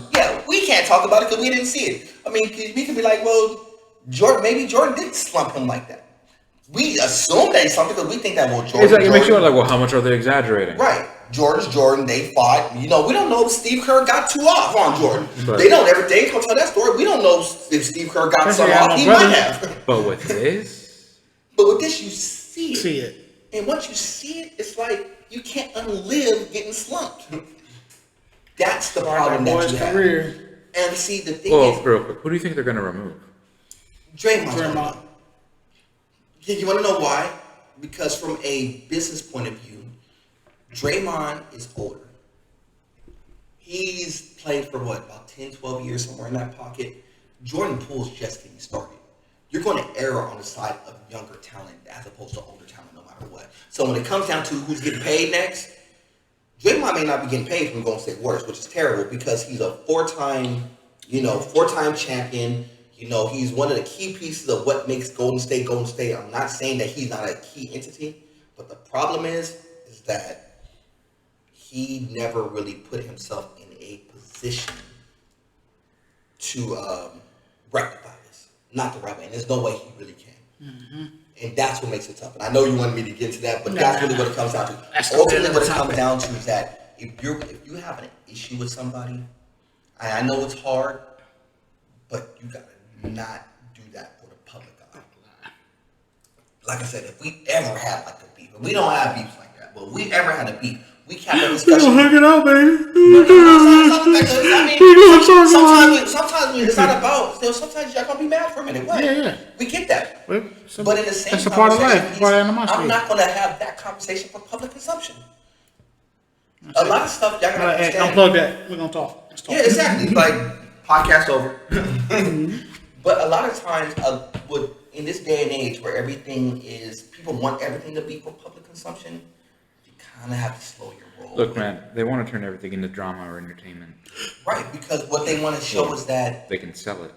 we can't talk about it because we didn't see it. I mean, we could be like, well, maybe Jordan did slump him like that. We assume that he's something because we think that Jordan. Exactly. It makes you like, well, how much are they exaggerating? Right. Jordan's Jordan. They fought. We don't know if Steve Kerr got too off on Jordan. But they don't ever. They can't tell that story. We don't know if Steve Kerr got some off. He might have. But with this, you see it. And once you see it, it's like you can't unlive getting slumped. That's the problem that you have. And see, the thing is, real quick, who do you think they're going to remove? Draymond. You want to know why? Because from a business point of view, Draymond is older. He's played for about 10, 12 years, somewhere in that pocket. Jordan Poole's just getting started. You're going to err on the side of younger talent as opposed to older talent, no matter what. So when it comes down to who's getting paid next, Draymond may not be getting paid from Golden State Warriors, which is terrible because he's a four-time champion. He's one of the key pieces of what makes Golden State Golden State. I'm not saying that he's not a key entity, but the problem is that he never really put himself in a position to rectify this. Not to rectify it. There's no way he really can. Mm-hmm. And that's what makes it tough. And I know you wanted me to get into that, but that's really what it comes down to. Ultimately, what it comes down to is that if you have an issue with somebody, I know it's hard, but you got to not do that for the public eye. Like I said, if we ever had like a beef, and we don't have beefs like that, but if we ever had a beef, we have a We discussion. gonna hang it out, baby. Sometimes it's not about. Sometimes y'all gonna be mad for a minute. What? Yeah. We get that. But But in the same that's a part of conversation, life. Part of animosity. I'm not gonna have that conversation for public consumption. A lot of stuff y'all gotta Hey, understand. unplug that. We're gonna talk. Let's talk. Yeah, exactly. Like podcast over. But a lot of times, in this day and age where everything is, people want everything to be for public consumption, you kind of have to slow your roll. Look, man, they want to turn everything into drama or entertainment. Right, because what they want to show is that they can sell it.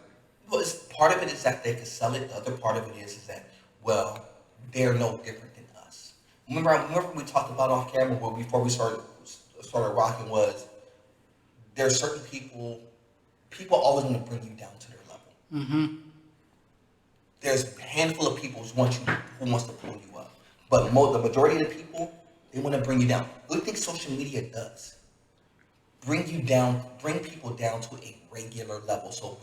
Well, part of it is that they can sell it. The other part of it is that, well, they're no different than us. Remember we talked about off camera before we started rocking was there are certain people always want to bring you down to their level. Mm-hmm. There's a handful of people who wants to pull you up, but the majority of the people, they want to bring you down. What do you think social media does? Bring people down to a regular level, so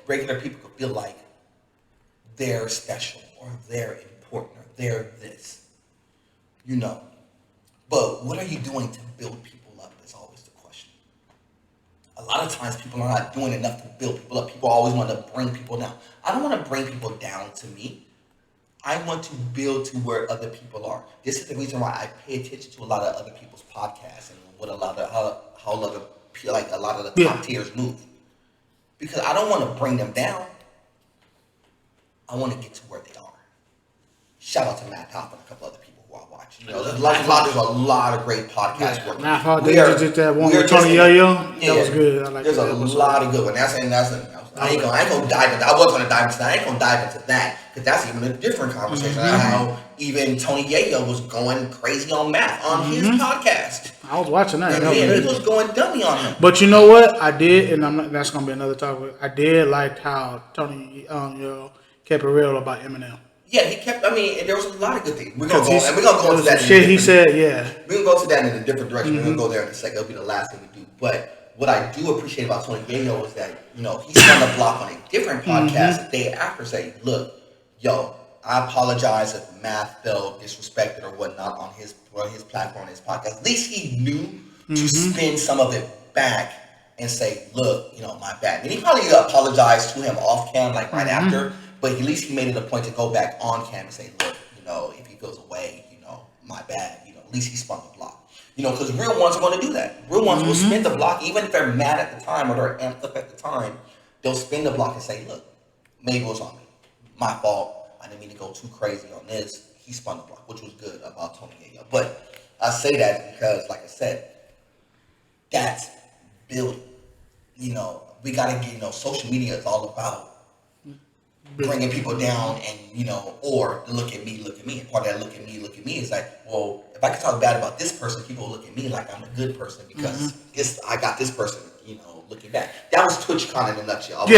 regular people could feel like they're special or they're important or they're this, But what are you doing to build people up is always the question. A lot of times people are not doing enough to build people up. People always want to bring people down. I don't want to bring people down to me. I want to build to where other people are. This is the reason why I pay attention to a lot of other people's podcasts and what a lot of the top tiers move. Because I don't want to bring them down. I want to get to where they are. Shout out to Matt Hoff and a couple other people who I watch. There's a lot of great podcasts working. Matt Hoff did that one with Tony Yayo. That was good. I like there's that. a lot of good ones. I ain't gonna dive into. I was gonna dive into that. I ain't gonna dive into that because that's even a different conversation. How even Tony Yayo was going crazy on Matt on his podcast. I was watching that. He was going dummy on him. But you know what? I did, and that's gonna be another topic. I did like how Tony kept it real about Eminem. Yeah, he kept. There was a lot of good things. We're gonna go into that. Shit, he said, yeah. We're gonna go to that in a different direction. We're gonna go there in a second. It'll be the last thing we do. But what I do appreciate about Tony Yayo is that he's on the block on a different podcast the day after saying, "Look, I apologize if Matt felt disrespected or whatnot on his platform, his podcast. At least he knew to spin some of it back and say, look, my bad." And he probably apologized to him off cam, like right after, but at least he made it a point to go back on cam and say, look, if he feels away, my bad. At least he spun the block. Because real ones are going to do that. Real ones will spin the block, even if they're mad at the time or they're amped up at the time. They'll spin the block and say, look, maybe it was on me. My fault. I didn't mean to go too crazy on this. He spun the block, which was good about Tony Yayo. But I say that because, like I said, that's building. We got to get, social media is all about bringing people down and, or look at me. And part of that look at me is like, well, if I can talk bad about this person, people look at me like I'm a good person because I got this person, looking back. That was TwitchCon in a nutshell. I was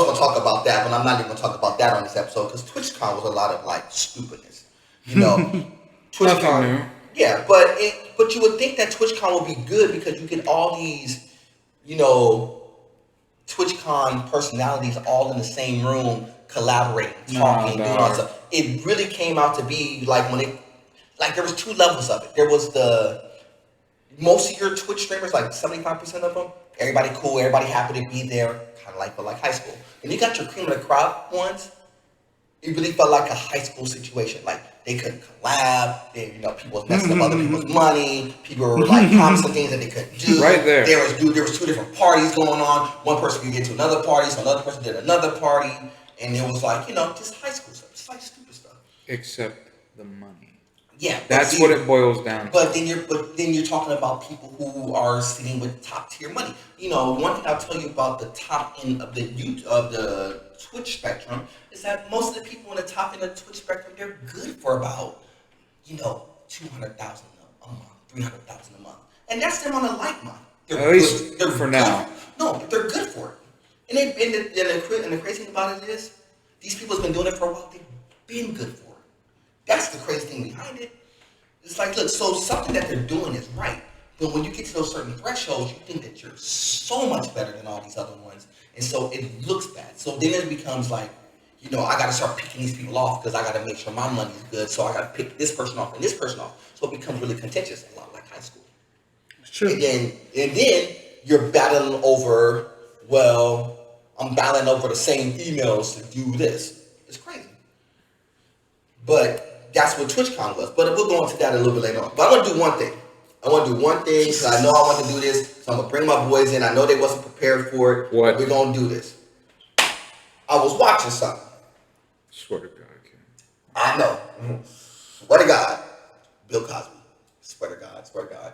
going to talk about that, but I'm not even going to talk about that on this episode because TwitchCon was a lot of like stupidness. TwitchCon. Yeah, but you would think that TwitchCon would be good because you get all these, TwitchCon personalities all in the same room, collaborating, talking, doing all that stuff. It really came out to be like there was two levels of it. There was most of your Twitch streamers, like 75% of them, everybody cool, everybody happy to be there, kind of like high school. And you got your cream of the crop ones. It really felt like a high school situation. Like they couldn't collab. People was messing up other people's money. People were like promising things that they couldn't do. Right there. There was two different parties going on. One person could get to another party, so another person did another party, and it was like just high school stuff, just like stupid stuff. Except the money. Yeah, that's what it boils down to. But then you're talking about people who are sitting with top tier money. One thing I'll tell you about the top end of the Twitch spectrum is that most of the people in the top end of the Twitch spectrum, they're good for about $200,000 a month, $300,000 a month, and that's them on a like month. At least they're for now. No, but they're good for it. And the crazy thing about it is, these people have been doing it for a while. They've been good for it. That's the crazy thing behind it. It's like, look, so something that they're doing is right. But when you get to those certain thresholds, you think that you're so much better than all these other ones. And so it looks bad. So then it becomes like, you know, I got to start picking these people off because I got to make sure my money's good. So I got to pick this person off and this person off. So it becomes really contentious, a lot like high school. It's true. And then you're battling over, well, I'm battling over the same females to do this. It's crazy. But that's what TwitchCon was. But we'll go into that a little bit later on. But I want to do one thing. Because I know I want to do this. So I'm going to bring my boys in. I know they wasn't prepared for it. What? We're going to do this. I was watching something. Swear to God, kid. I know. Swear to God. Bill Cosby. Swear to God.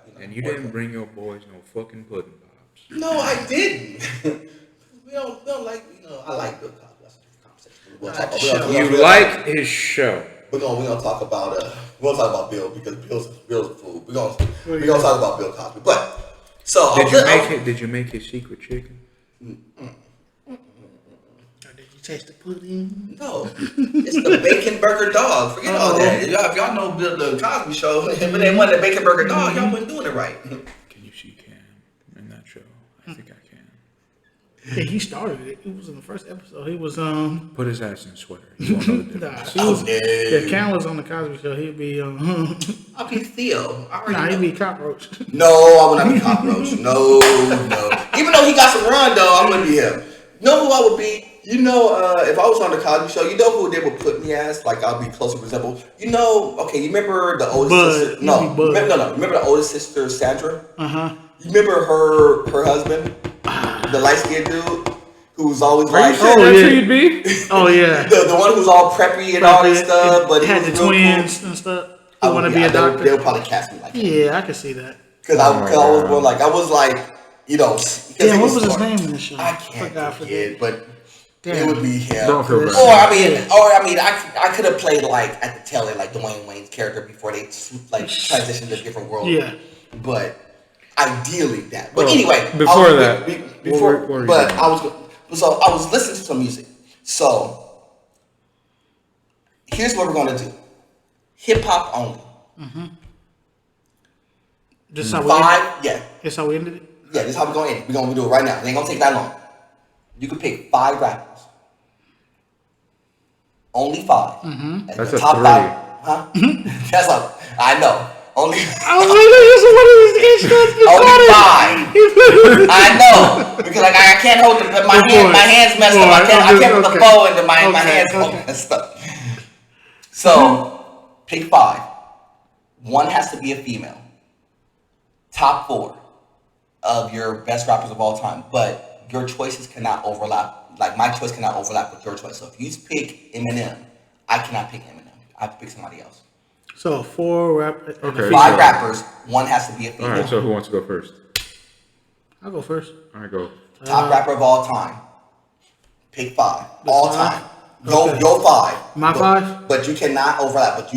You know, And you didn't bring your boys no fucking pudding pops. No, I didn't. we don't like, you know, I like Bill Cosby. That's a conversation. We'll talk about You like his show. We're gonna talk about Bill because Bill's a fool. We're gonna talk about Bill Cosby. But so did you make his secret chicken? Did you taste the pudding? No, it's the bacon burger dog. Forget all that. If y'all know the Cosby Show, if it ain't one the bacon burger dog, y'all wasn't doing it right. Can you see Cam in that show? I think I can. Yeah, he started it. It was in the first episode. He was Put his ass in a sweater. You won't know the difference. If Cam was on the Cosby Show, he'd be I'll be Theo. he'd be cockroach. No, I would not be cockroach. No. Even though he got some run though, I'm gonna be him. You know who I would be? You know, if I was on the Cosby Show, you know who they would put me as? Like I'll be closer resemble. You know, okay, you remember the oldest sister? No. Remember the oldest sister, Sandra? You remember her husband? The light-skinned dude who's always like, that's who you'd be? Oh yeah, the one who's all preppy and all this stuff, but he had was the real twins cool. and stuff. I want to be a They'll doctor. probably cast me like that. Yeah, I can see that. Because I was born like you know. Yeah, what was his name in the show? I can't forget, but it would be him. Don't feel bad. I could have played like at the tail end, like Dwayne Wayne's character before they like transitioned to a different world. Yeah, but ideally that. But anyway, I was listening to some music. So here's what we're gonna do: hip hop only. Just how That's how we ended it. Yeah, this is how we're gonna end it. We're gonna do it right now. It ain't gonna take that long. You can pick 5 rappers. Only 5. That's a top 3. 5. Huh? That's a. I know. Only. Only 5. I know because like I can't hold my hands messed up. I can't put the phone into my hands messed up. So pick 5. 1 has to be a female. Top 4 of your best rappers of all time, but your choices cannot overlap. Like my choice cannot overlap with your choice. So if you pick Eminem, I cannot pick Eminem. I have to pick somebody else. So 4 rappers. Okay. 5 rappers. 1 has to be a female. All right. So who wants to go first? I'll go first. All right, go. Top rapper of all time. Pick 5. All 5? time. Go 5. My 5? But you cannot overlap. But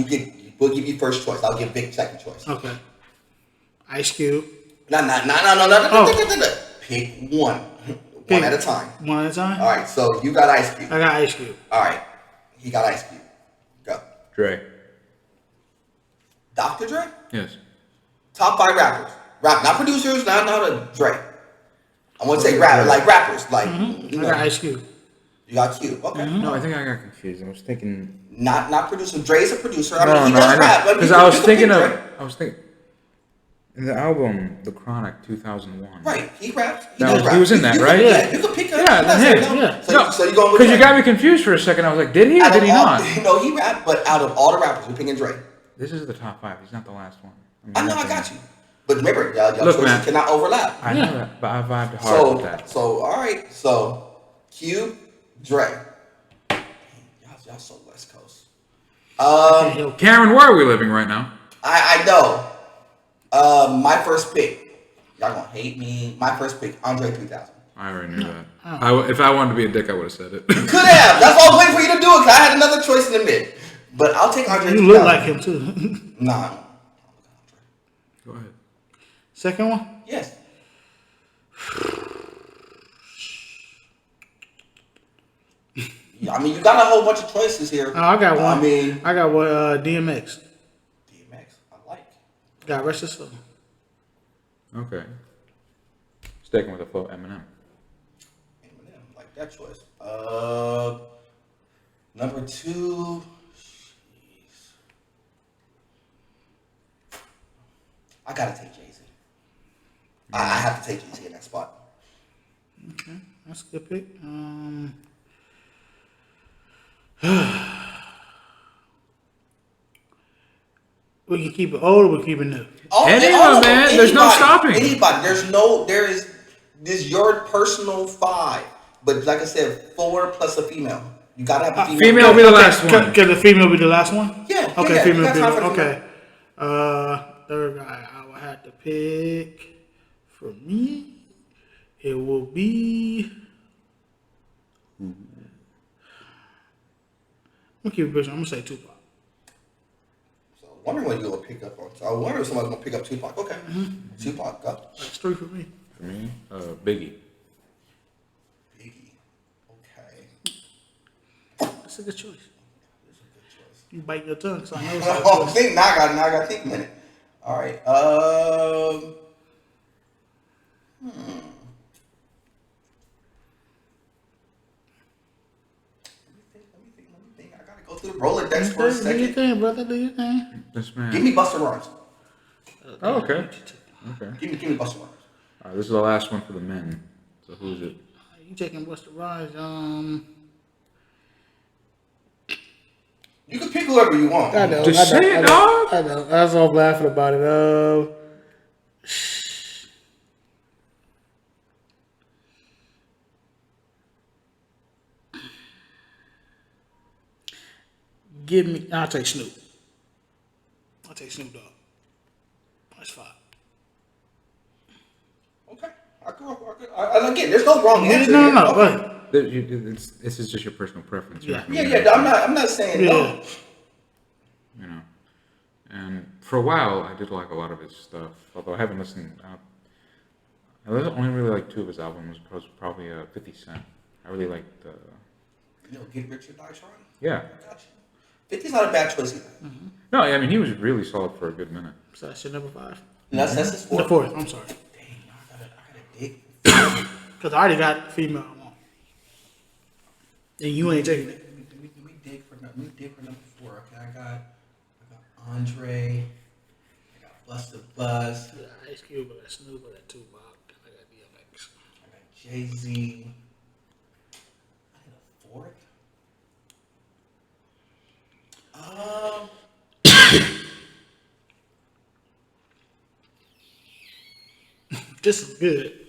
we'll give you first choice. I'll give Vic second choice. Okay. Ice Cube. No. Pick 1. One at a time. One at a time? All right. So you got Ice Cube. I got Ice Cube. All right. He got Ice Cube. Go. Dre. Dr. Dre? Yes. Top 5 rappers. Not producers, not a Dre. I want to say rappers. Like, you know. I got Ice Cube. You got Cube. Okay. No, I think I got confused. I was thinking. Not producer. Dre's a producer. He does rap. Because I was thinking in the album The Chronic 2001. Right. He raps. He was in that, right? Yeah. You can pick him. Yeah. So you going with because you got me confused for a second. I was like, did he or did he not? No, he rapped. But out of all the rappers, we're picking Dre. This is the top 5. He's not the last one. I know. I got you. But remember, y'all choices cannot overlap. I know that, but I vibed hard with that. So all right. So Cube, Dre. Y'all so West Coast. Cameron, where are we living right now? I know. My first pick. Y'all gonna hate me. My first pick, Andre 3000. I already knew that. If I wanted to be a dick, I would have said it. You could have. That's why I was waiting for you to do it. Cause I had another choice in the mid. But I'll take Andre 3000. You look like him too. Nah. Go ahead. Second one? Yes. I mean, you got a whole bunch of choices here. Oh, I got one. I got what? DMX. DMX, I like. Got Rest of Soul. Okay. Sticking with the flow, Eminem. Like that choice. Number 2. Jeez. I gotta take Jay-Z. I have to take Jay-Z in that spot. Okay, that's a good pick. We can keep it old or we can keep it new. Anyone, man. There's no stopping. Anybody. This is your personal 5. But like I said, 4 plus a female. You gotta have a female. Female will be the last one. Can the female be the last one? Yeah. Okay, yeah, female be okay. okay. Third guy I will have to pick for me. It will be. I'm gonna keep it pushing. I'm gonna say Tupac. So I wonder when you'll pick up on. So I wonder if somebody's gonna pick up Tupac. Okay. Tupac, go. That's 3 for me. For me, Biggie. Biggie. Okay. That's a good choice. You bite your tongue, so I know it's I think now I got to think a minute. All right. Let me think. I gotta go through the Rolodex for a second. Do your thing, brother. Do your thing. This man. Give me Busta Rhymes. Oh, okay. Okay. Give me Busta Rhymes. All right, this is the last one for the men. So who's it? You taking Busta Rhymes? You can pick whoever you want. I know. Just say it, dog. I know. That's all I'm laughing about it. I'll take Snoop. I'll take Snoop Dogg. That's 5. Okay. Again, there's no wrong answer. No. Okay. Go ahead. This is just your personal preference. Yeah. Yeah. I'm not saying no. You know, and for a while I did like a lot of his stuff. Although I haven't listened. I only really like 2 of his albums. Probably 50 Cent. I really liked. Get Rich or Die Trying. Yeah. I got you. 50's not a bad choice either. Mm-hmm. No, I mean he was really solid for a good minute. So that's your number 5. That's his 4th. The 4th. I'm sorry. Dang, I gotta dig. Because I already got female I want. And you ain't taking it. Let me dig for number 4. Okay, I got Andre. I got Busta Bus. I got Ice Cube, I got Snoop, I got Tupac, and I got DMX. I got Jay-Z. I need a 4th. This is good.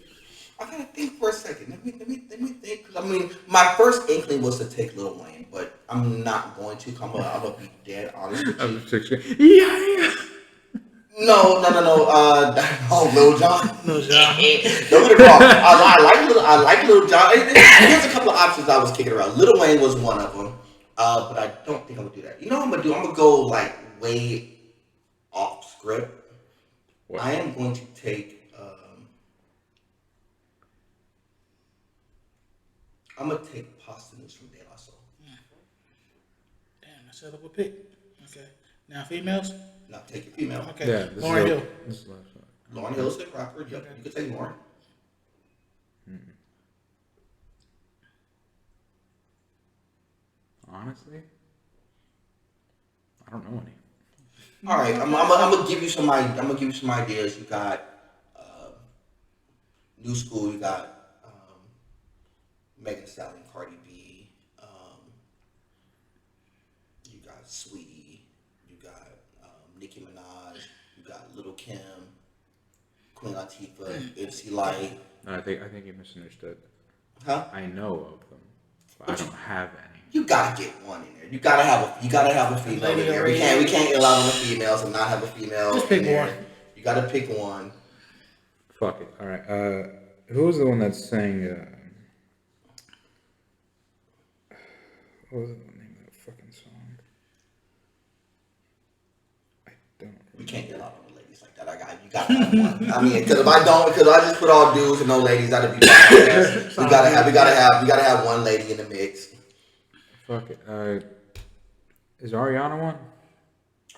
I gotta think for a second. Let me think. Cause I mean, my first inkling was to take Lil Wayne, but I'm not going to. I'm gonna be dead honest with you. Yeah. No. Lil Jon. No, John. Don't get it wrong. I like Lil Jon. There's a couple of options I was kicking around. Lil Wayne was one of them, but I don't think I'm gonna do that. You know what I'm gonna do? I'm gonna go like way off script. What? I am going to take. I'm gonna take Posthumous from De La Soul. Damn, I set up a pick. Okay. Now females? Now take your female. Okay. Yeah, Lauryn Hill. Lauryn Hill's a rapper. Yep. You can take Lauryn. Honestly, I don't know any. All right, I'm gonna give you some. I'm gonna give you some ideas. You got New School. You got Megan Thee Stallion, Cardi B. You got Sweetie. You got Nicki Minaj. You got Lil' Kim, Queen Latifah, MC Lyte. No, I think you misunderstood. Huh? I know of them, but I don't have any. You gotta get one in there. You gotta have a female in there. We can't allow the females and not have a female. Just pick in there. one. You gotta pick one. Fuck it. All right. Who was the one that sang? What was the name of that fucking song? I don't. We can't get a lot of the ladies like that. You gotta have one. I mean, because I just put all dudes and no ladies, that'd be fine. We gotta have one lady in the mix. Fuck it. Is Ariana one?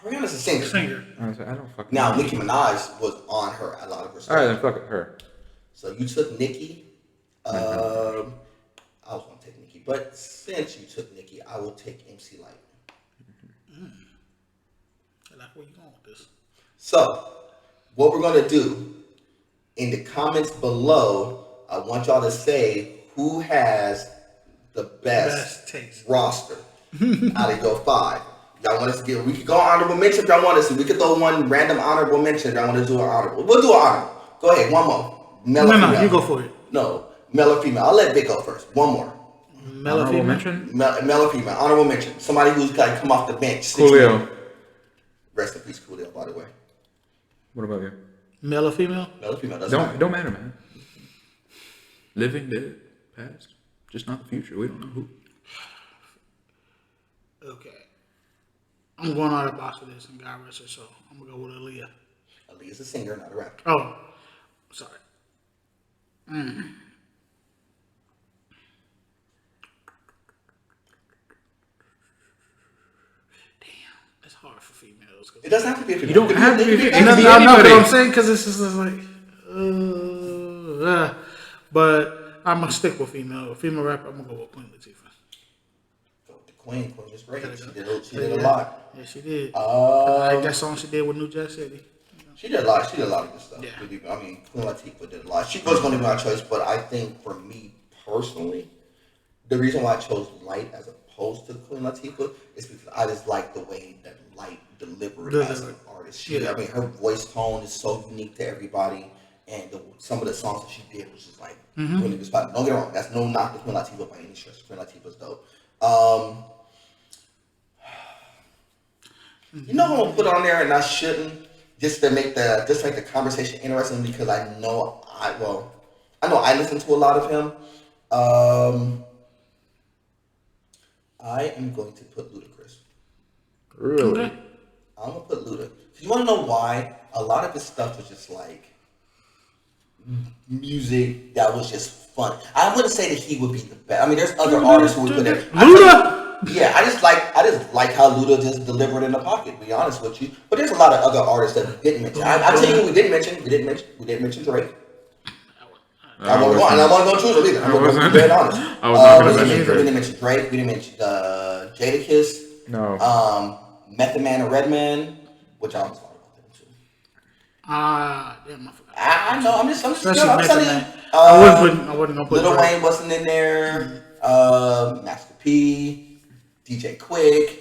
Ariana's a singer. I don't fucking. Now know. Nicki Minaj was on her a lot of her stuff. All right, then fuck it, her. So you took Nicki. I was gonna take Nicki Nicki. But since you took Nicki, I will take MC Light. I like where you going with this. So, what we're going to do, in the comments below, I want y'all to say who has the best taste roster out of your 5. Y'all want us to get, we could go honorable mention if y'all want us to. We could throw one random honorable mention if y'all want to do an honorable. We'll do an honorable. Go ahead, one more. Male or female? No, you go for it. No, male or female. I'll let Vic go first. One more. Male or Honorable female? mention? Male or female. Honorable mention. Somebody who's got to come off the bench. Coolio. Rest in peace, Coolio, by the way. What about you? Male or female? Male or female. Doesn't matter. Don't matter, man. Living, dead, past. Just not the future. We don't know who. Okay. I'm going out of the box with this, and God rest her soul. I'm going to go with Aaliyah. Aaliyah's a singer, not a rapper. Oh, sorry. It's hard for females. It doesn't have to be a female. You don't have to be a female. I It can be know what anybody. I'm saying, because it's just like, but I'm going to stick with female. Female rapper, I'm going to go with Queen Latifah. Go with the Queen. Queen is great. She did a lot. Yeah, she did. I like that song she did with New Jack City. She did a lot. She did a lot of good stuff. Yeah. I mean, Queen Latifah did a lot. She was going to be my choice, but I think for me personally, the reason why I chose Light as opposed to Queen Latifah is because I just like the way that Light delivered as an artist. I mean, her voice tone is so unique to everybody, and some of the songs that she did was just like really good spot. Don't get me wrong, that's no knock to Queen Latifah by any stretch. Queen Latifah's dope. You know who I'm gonna put on there, and I shouldn't, just to make the conversation interesting, because I know I listen to a lot of him. I am going to put Ludacris. Really? Okay. I'm gonna put Luda. You want to know why? A lot of his stuff was just like music that was just fun. I wouldn't say that he would be the best. I mean, there's other artists who would put there. Luda. Yeah, I just like how Luda just delivered in the pocket. To be honest with you, but there's a lot of other artists that we didn't mention. I'll tell you who we didn't mention. We didn't mention Drake. I don't want to go choose him either. I'm going to be dead honest. I was not going to mention Drake. We didn't mention Drake. We didn't mention Jadakiss. No. Method Man and Redman, which I was talking about them too. Damn, I forgot. I know. I'm just Especially I'm Method telling Man. you. I wasn't gonna put Lil Drake. Wayne wasn't in there. Master P, DJ Quick,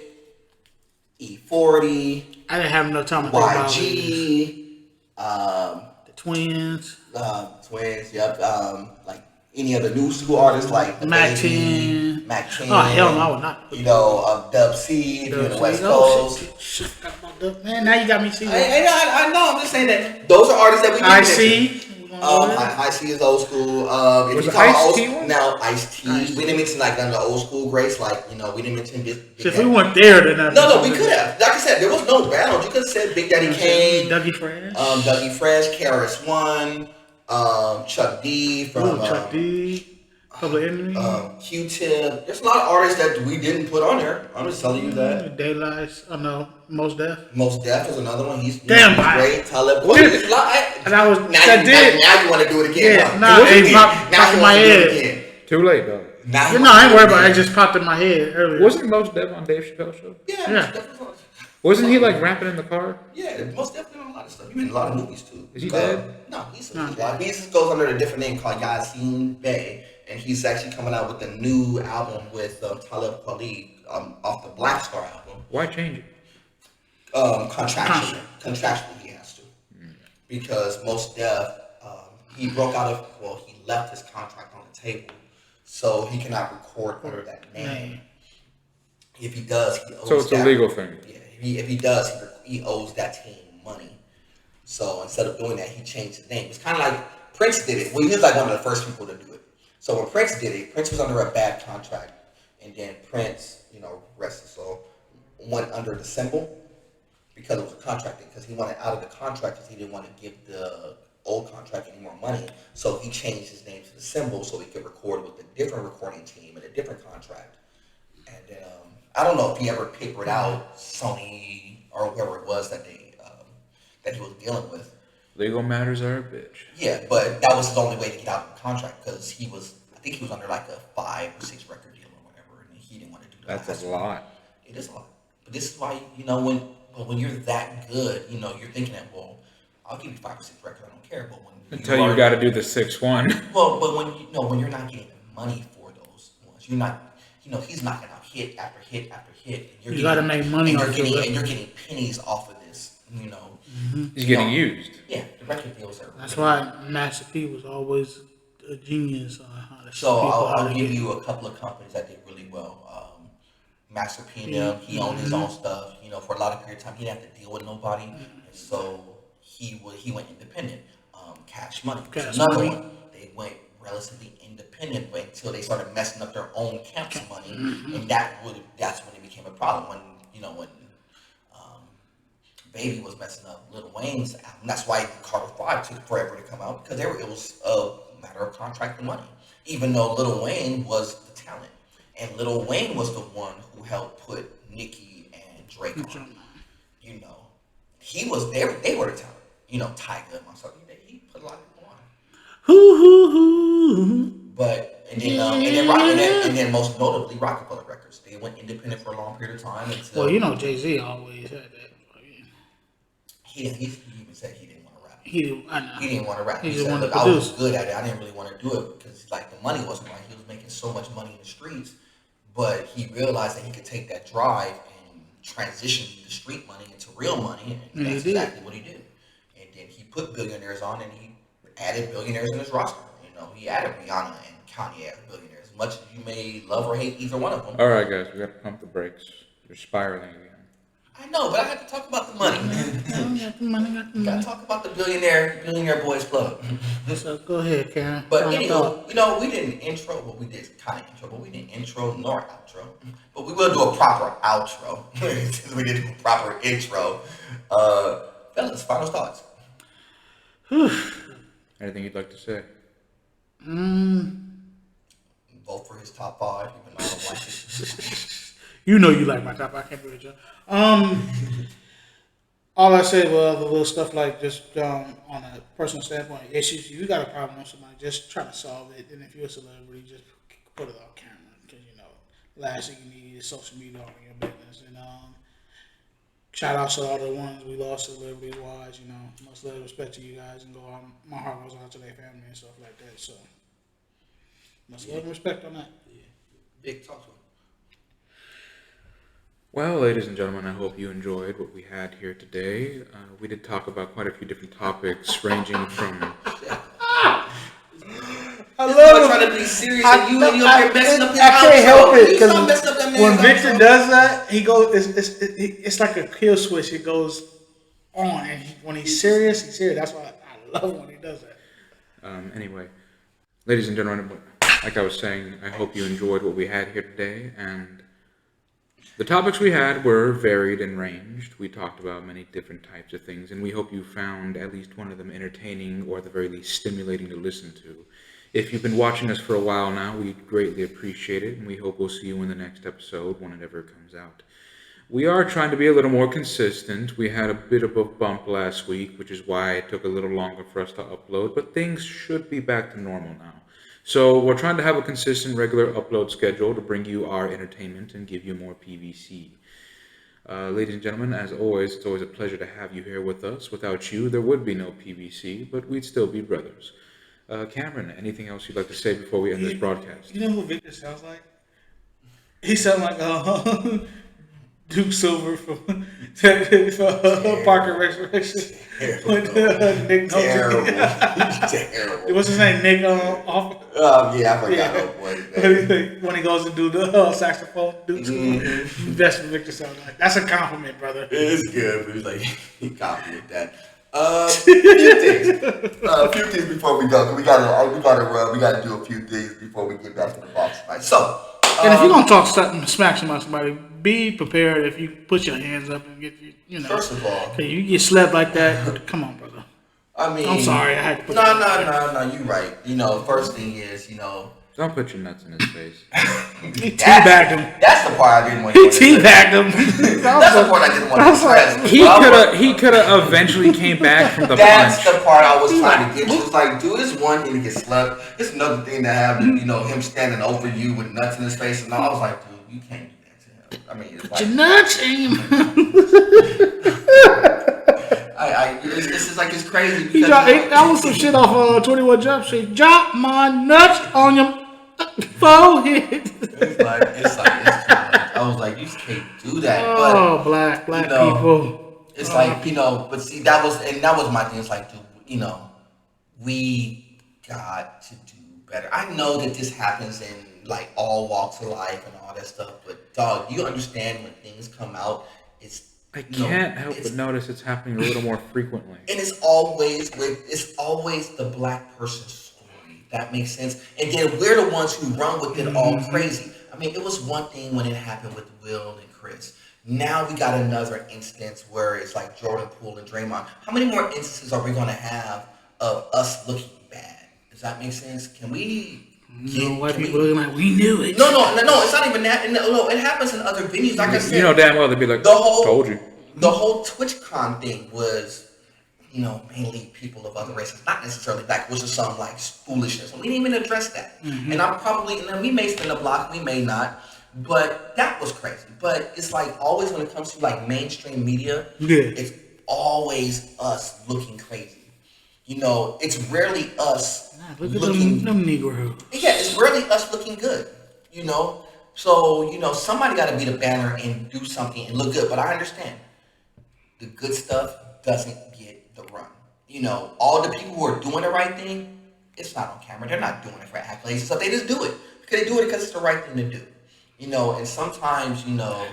E40, I didn't have enough time to think about it. YG, The Twins. Twins. Yep. Like any other new school artists like Mac Baby, 10. Mac 10. Oh, hell no, I would not. You know, Dub C, if you're in the West Oh, Coast. shit, forgot about that. Man, now you got me seeing. I know. I'm just saying that those are artists that we didn't mention. IC. IC is old school. If Was you it talk about Ice-T old one? now, Ice-T. We didn't mention like the old school greats, like we didn't mention Big If Daddy. we went there, then No, we could have. Like I said, there was no balance. You could have said Big Daddy Kane, Dougie Fresh. Dougie Fresh, KRS One, Chuck D from Chuck D. Public Enemy. Q-Tip. There's a lot of artists that we didn't put on there. I'm just telling you that. Daylights. Oh no, Most Def. Most Def is another one. He's Damn, great. Talib. And I was Now you want to do it again. Yeah, huh? nah, it Now popped you in want my to do it head. again. Too late, though. Now you No, want I to ain't do worried it about it. It again. just popped in my head earlier. Wasn't Most Def on Dave Chappelle's show? Yeah. Wasn't he like rapping in the car? Yeah, most definitely on a lot of stuff. He made a lot of movies too. Is he dead? No, he's alive. He just goes under a different name called Yasin Bey, and he's actually coming out with a new album with Talib Kweli off the Black Star album. Why change it? Contractually, he has to, because Most Def he broke out of he left his contract on the table, so he cannot record under that name. If he does, he owes So it's a legal thing. Yeah, if he does, he owes that team money. So instead of doing that, he changed his name. It's kind of like Prince did it. Well, he was like one of the first people to do it. So when Prince did it, Prince was under a bad contract, and then Prince, rest his soul, went under the symbol because it was a contract thing. Because he wanted out of the contract because he didn't want to give the old contract any more money. So he changed his name to the symbol so he could record with a different recording team and a different contract. And then I don't know if he ever papered out Sony or whoever it was that that he was dealing with. Legal matters are a bitch. Yeah, but that was his only way to get out of the contract because I think he was under like a 5 or 6 record deal he didn't want to do that. That's a lot. It is a lot. But this is why, when you're that good, you're thinking that, well, I'll give you 5 or 6 records, I don't care. But when until you got to do the 6-1. Well, but when you're not getting money for those ones, you're not, he's knocking out hit after hit after hit. And you got to make money off of it. And you're getting pennies off of this, He's getting used. Yeah, the record deals are. That's why Master P was always a genius on how to. So I'll give you a couple of companies that did really well. Master P, he owned his own stuff. For a lot of period of time, he didn't have to deal with nobody, and so he went independent. Cash Money, another one. They went relatively independent, but until they started messing up their own camp's money, and that's when it became a problem. When Baby was messing up Lil Wayne's album. That's why Carter 5 took forever to come out, because it was a matter of contract and money. Even though Lil Wayne was the talent, and Lil Wayne was the one who helped put Nicki and Drake on. He was there. They were the talent. Tyga and myself. He put a lot of people on. But and then most notably Rockefeller Records. They went independent for a long period of time. Until, Jay-Z always had that. He even said he didn't want to rap. He didn't want to rap. He said, wanted look, to I produce. was good at it. I didn't really want to do it because the money wasn't right. He was making so much money in the streets, but he realized that he could take that drive and transition the street money into real money, and that's exactly what he did. And then he put billionaires on, and he added billionaires in his roster. He added Rihanna and Kanye as billionaires. As much as you may love or hate either one of them. All right, guys, we got to pump the brakes. You're spiraling again. I know, but I have to talk about the money. Got to talk about the billionaire boys club. So go ahead, Karen. But anyway, we didn't intro. Well, we did kind of intro, but we didn't intro nor outro. But we will do a proper outro. Since we did a proper intro. Fellas, final thoughts. Anything you'd like to say? Vote for his top 5, even though I don't like it. You like my top. I can't do it, Joe. All I said was the little stuff like just on a personal standpoint, issues. You got a problem with somebody, just try to solve it. And if you're a celebrity, just put it on camera. Because, last thing you need is social media on your business. And shout out to all the ones we lost celebrity-wise. Much love and respect to you guys. And my heart goes out to their family and stuff like that. So, much love and respect on that. Yeah. Big talk to him. Well, ladies and gentlemen, I hope you enjoyed what we had here today. We did talk about quite a few different topics, ranging from... I love trying to be serious, and you're messing up his outro. I can't help it, because when Victor does that, he goes. It's like a kill switch. It goes on, and when he's serious, he's serious. That's why I love when he does that. Anyway, ladies and gentlemen, like I was saying, I hope you enjoyed what we had here today, and the topics we had were varied and ranged. We talked about many different types of things, and we hope you found at least one of them entertaining or at the very least stimulating to listen to. If you've been watching us for a while now, we'd greatly appreciate it, and we hope we'll see you in the next episode when it ever comes out. We are trying to be a little more consistent. We had a bit of a bump last week, which is why it took a little longer for us to upload, but things should be back to normal now. So we're trying to have a consistent, regular upload schedule to bring you our entertainment and give you more PVC. Ladies and gentlemen, as always, it's always a pleasure to have you here with us. Without you, there would be no PVC, but we'd still be brothers. Cameron, anything else you'd like to say before we end this broadcast? You know who Victor sounds like? He sounds like Duke Silver from Parker Resurrection. Nick Terrible. What's his name? Nick off. Yeah, I forgot. When he goes to do the saxophone, Duke Silver. That's what Victor sounds like. That's a compliment, brother. It's good, but he's like, he complimented that. Few things before we go. We gotta do a few things before we get back to the box tonight. So, and if you're gonna talk something, smack somebody, be prepared. If you put your hands up and get First of all, you get slapped like that. Come on, brother. I mean, I'm sorry. I had to put No. You're right. First thing is, Don't put your nuts in his face. He teabagged him. That's the part I didn't want. He teabagged him. That's the part I didn't want to stress. He could have eventually came back from the That's punch. the part I was trying to get to. It's like, dude, it's one thing to get slapped. It's another thing to have, him standing over you with nuts in his face. And I was like, dude, You can't do that to him. I mean, it's Put like your nuts in him. This is like it's crazy. He that was some shit off 21 Jump Street. Drop my nuts on your forehead. It's too much. I was like, you just can't do that. Oh, but, black you know, people. It's like, you know, but see, that was my thing. It's like, dude, you know, we got to do better. I know that this happens in like all walks of life and all that stuff, but dog, you understand when things come out, I can't help but notice it's happening a little more frequently. And it's always the black person's story. That makes sense. And then we're the ones who run with it all crazy. I mean, it was one thing when it happened with Will and Chris. Now we got another instance where it's like Jordan, Poole, and Draymond. How many more instances are we going to have of us looking bad? Does that make sense? Can we... white people looking like we knew it. No, it's not even that. No, it happens in other venues. Like I said, you know damn well they'd be like, told you. The whole TwitchCon thing was, you know, mainly people of other races, not necessarily black, which is some like foolishness. We didn't even address that. Mm-hmm. And we may spin the block, we may not, but that was crazy. But it's like always when it comes to like mainstream media, it's always us looking crazy. You know, it's rarely us. Look at them Negroes. Yeah, it's rarely us looking good, you know? So, you know, somebody got to be the banner and do something and look good. But I understand the good stuff doesn't get the run. You know, all the people who are doing the right thing, it's not on camera. They're not doing it for accolades. So they just do it. They do it because it's the right thing to do. You know, and sometimes, you know...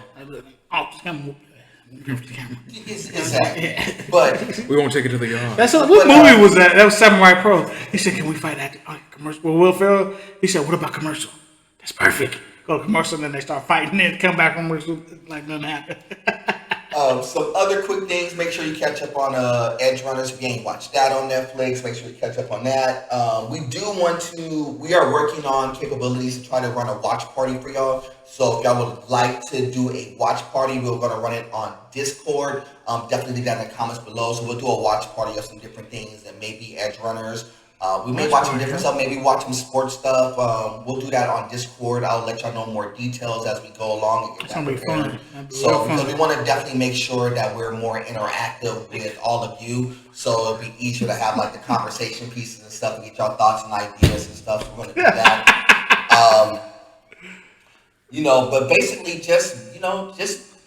Exactly. But we won't take it to the yard. What movie was that? That was Samurai Pro. He said, "Can we fight at commercial?" Well, Will Ferrell. He said, "What about commercial?" That's perfect. Go to commercial, and then they start fighting, and come back from commercial like nothing happened. Some other quick things. Make sure you catch up on Edge Runners. If you ain't watched that on Netflix, make sure you catch up on that. We are working on capabilities to try to run a watch party for y'all. So if y'all would like to do a watch party, we're going to run it on Discord. Definitely leave that in the comments below. So we'll do a watch party of some different things and maybe Edge Runners. We may watch some different stuff, maybe watch some sports stuff. We'll do that on Discord. I'll let y'all know more details as we go along. That's going to be fun. So because we want to definitely make sure that we're more interactive with all of you. So it'll be easier to have like the conversation pieces and stuff and get y'all thoughts and ideas and stuff. So we're going to do that. You know, but basically just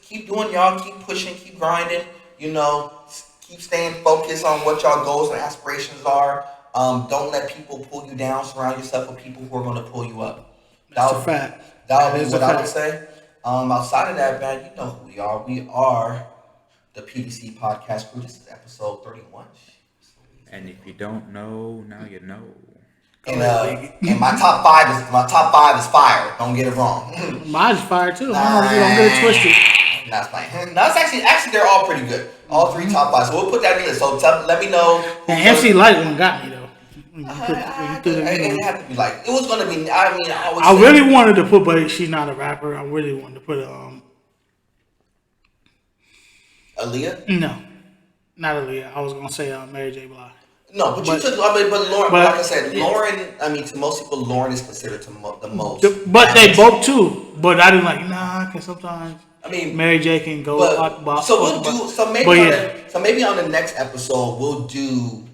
keep doing y'all, keep pushing, keep grinding, you know, keep staying focused on what y'all goals and aspirations are. Don't let people pull you down. Surround yourself with people who are going to pull you up. That's a fact. That would be what I would say. Outside of that, man, you know who we are. We are the PVC Podcast crew. This is episode 31. And if you don't know, now you know. And my top five is fire. Don't get it wrong. Mine's fire too. Don't get it twisted. That's fine. No, it's actually they're all pretty good. All three top five. So we'll put that in the list. So let me know. The MC Light one got me though. It had to be like it was gonna be. I really wanted to put, but she's not a rapper. I really wanted to put Aaliyah. No, not Aaliyah. I was gonna say Mary J. Blige. No, but you took. But Lauren. But like I said, Lauren. I mean, to most people, Lauren is considered the most. But they both too. But I didn't like because sometimes. I mean, Mary J can go out the box. So we'll do. So maybe on the next episode we'll do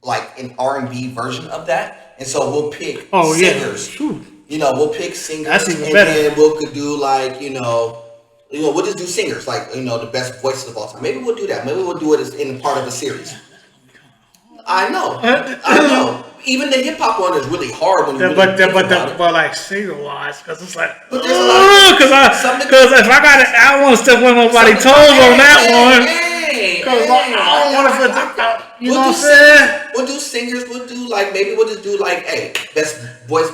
like an R&B version of that, and so we'll pick singers. Yeah. You know, we'll pick singers, that's even and better. then we'll do like we'll just do singers, like the best voices of all time. Maybe we'll do that. Maybe we'll do it as in part of a series. I know. Even the hip hop one is really hard when you but like single wise, because it's like because if I don't want to step on nobody's toes on that one. Because I don't want to put you know what I'm saying? We'll do singers. We'll do we'll just do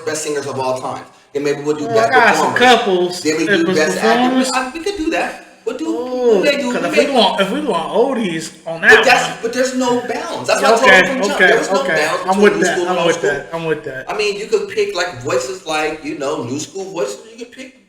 best singers of all time. Then maybe we'll do best performers. Some couples. Then we do best actors. We could do that. We'll do. If we doing oldies on that, but there's no bounds. That's what I told you from jump. There's no bounds. I'm with that. I mean, you could pick like voices like new school voices. You could pick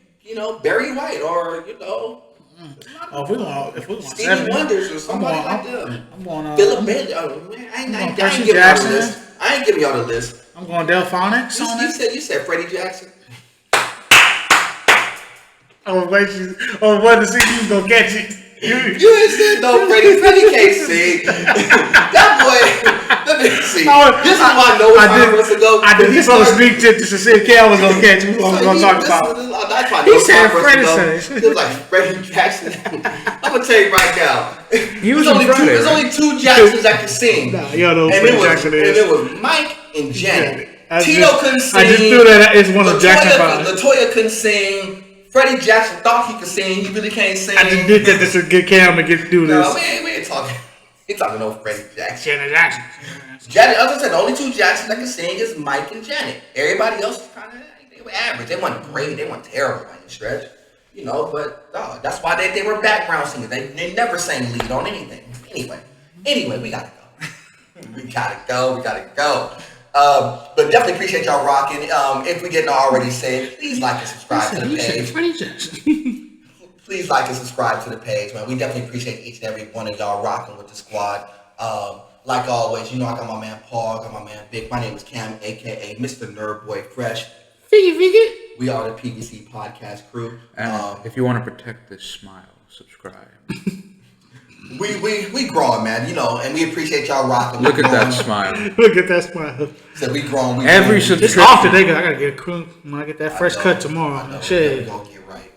Barry White or if we want Stevie Wonders or somebody like that. I'm going Philip Bailey. Oh man, I ain't giving y'all the list. I ain't giving y'all the list. I'm going Delphonics. You said Freddie Jackson. I was waiting to see who's gonna catch it. You ain't said no, Freddie. Freddie can't sing. That boy. Let me see. This is why I know it's to go. I did this on a sneak tip just to see if Cal was gonna catch it. We're gonna talk about. He said Freddie said. He was like Freddie Jackson. I'm gonna tell you right now. There's only two Jacksons that can sing. Nah, you don't know who Freddie Jackson is. And it was Mike and Janet. Tito couldn't sing. I just threw that. It's one of Jackson five. LaToya couldn't sing. Freddie Jackson thought he could sing. He really can't sing. I just did that just to get Cam to get through this. No, we ain't talking. We talking no Freddie Jackson. Janet Jackson. Janet, as I said, the only two Jacksons that can sing is Mike and Janet. Everybody else is kind of, they were average. They weren't great. They weren't terrible by any stretch. You know, but that's why they were background singers. They never sang lead on anything. Anyway, we gotta go. we gotta go. But definitely appreciate y'all rocking. If we didn't already say it, please like and subscribe to the page. Please like and subscribe to the page, man. We definitely appreciate each and every one of y'all rocking with the squad. Like always, you know, I got my man Paul, I got my man Vic. My name is Cam, aka Mr. Nerd Boy Fresh. Figgy. We are the PVC Podcast crew. And if you want to protect this smile, subscribe. We growing, man, you know, and we appreciate y'all rocking. Look at that smile. Look at that smile. So we growing. Every It's subscription. off today. I gotta get a crew when I get that fresh cut tomorrow. Shit. We gonna get right.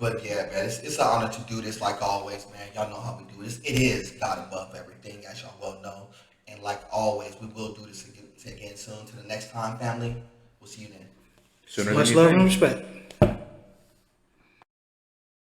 But yeah, man, it's an honor to do this. Like always, man, y'all know how we do this. It is God above everything, as y'all well know. And like always, we will do this again soon. To the next time, family. We'll see you then. Sooner than Much you love think. and respect.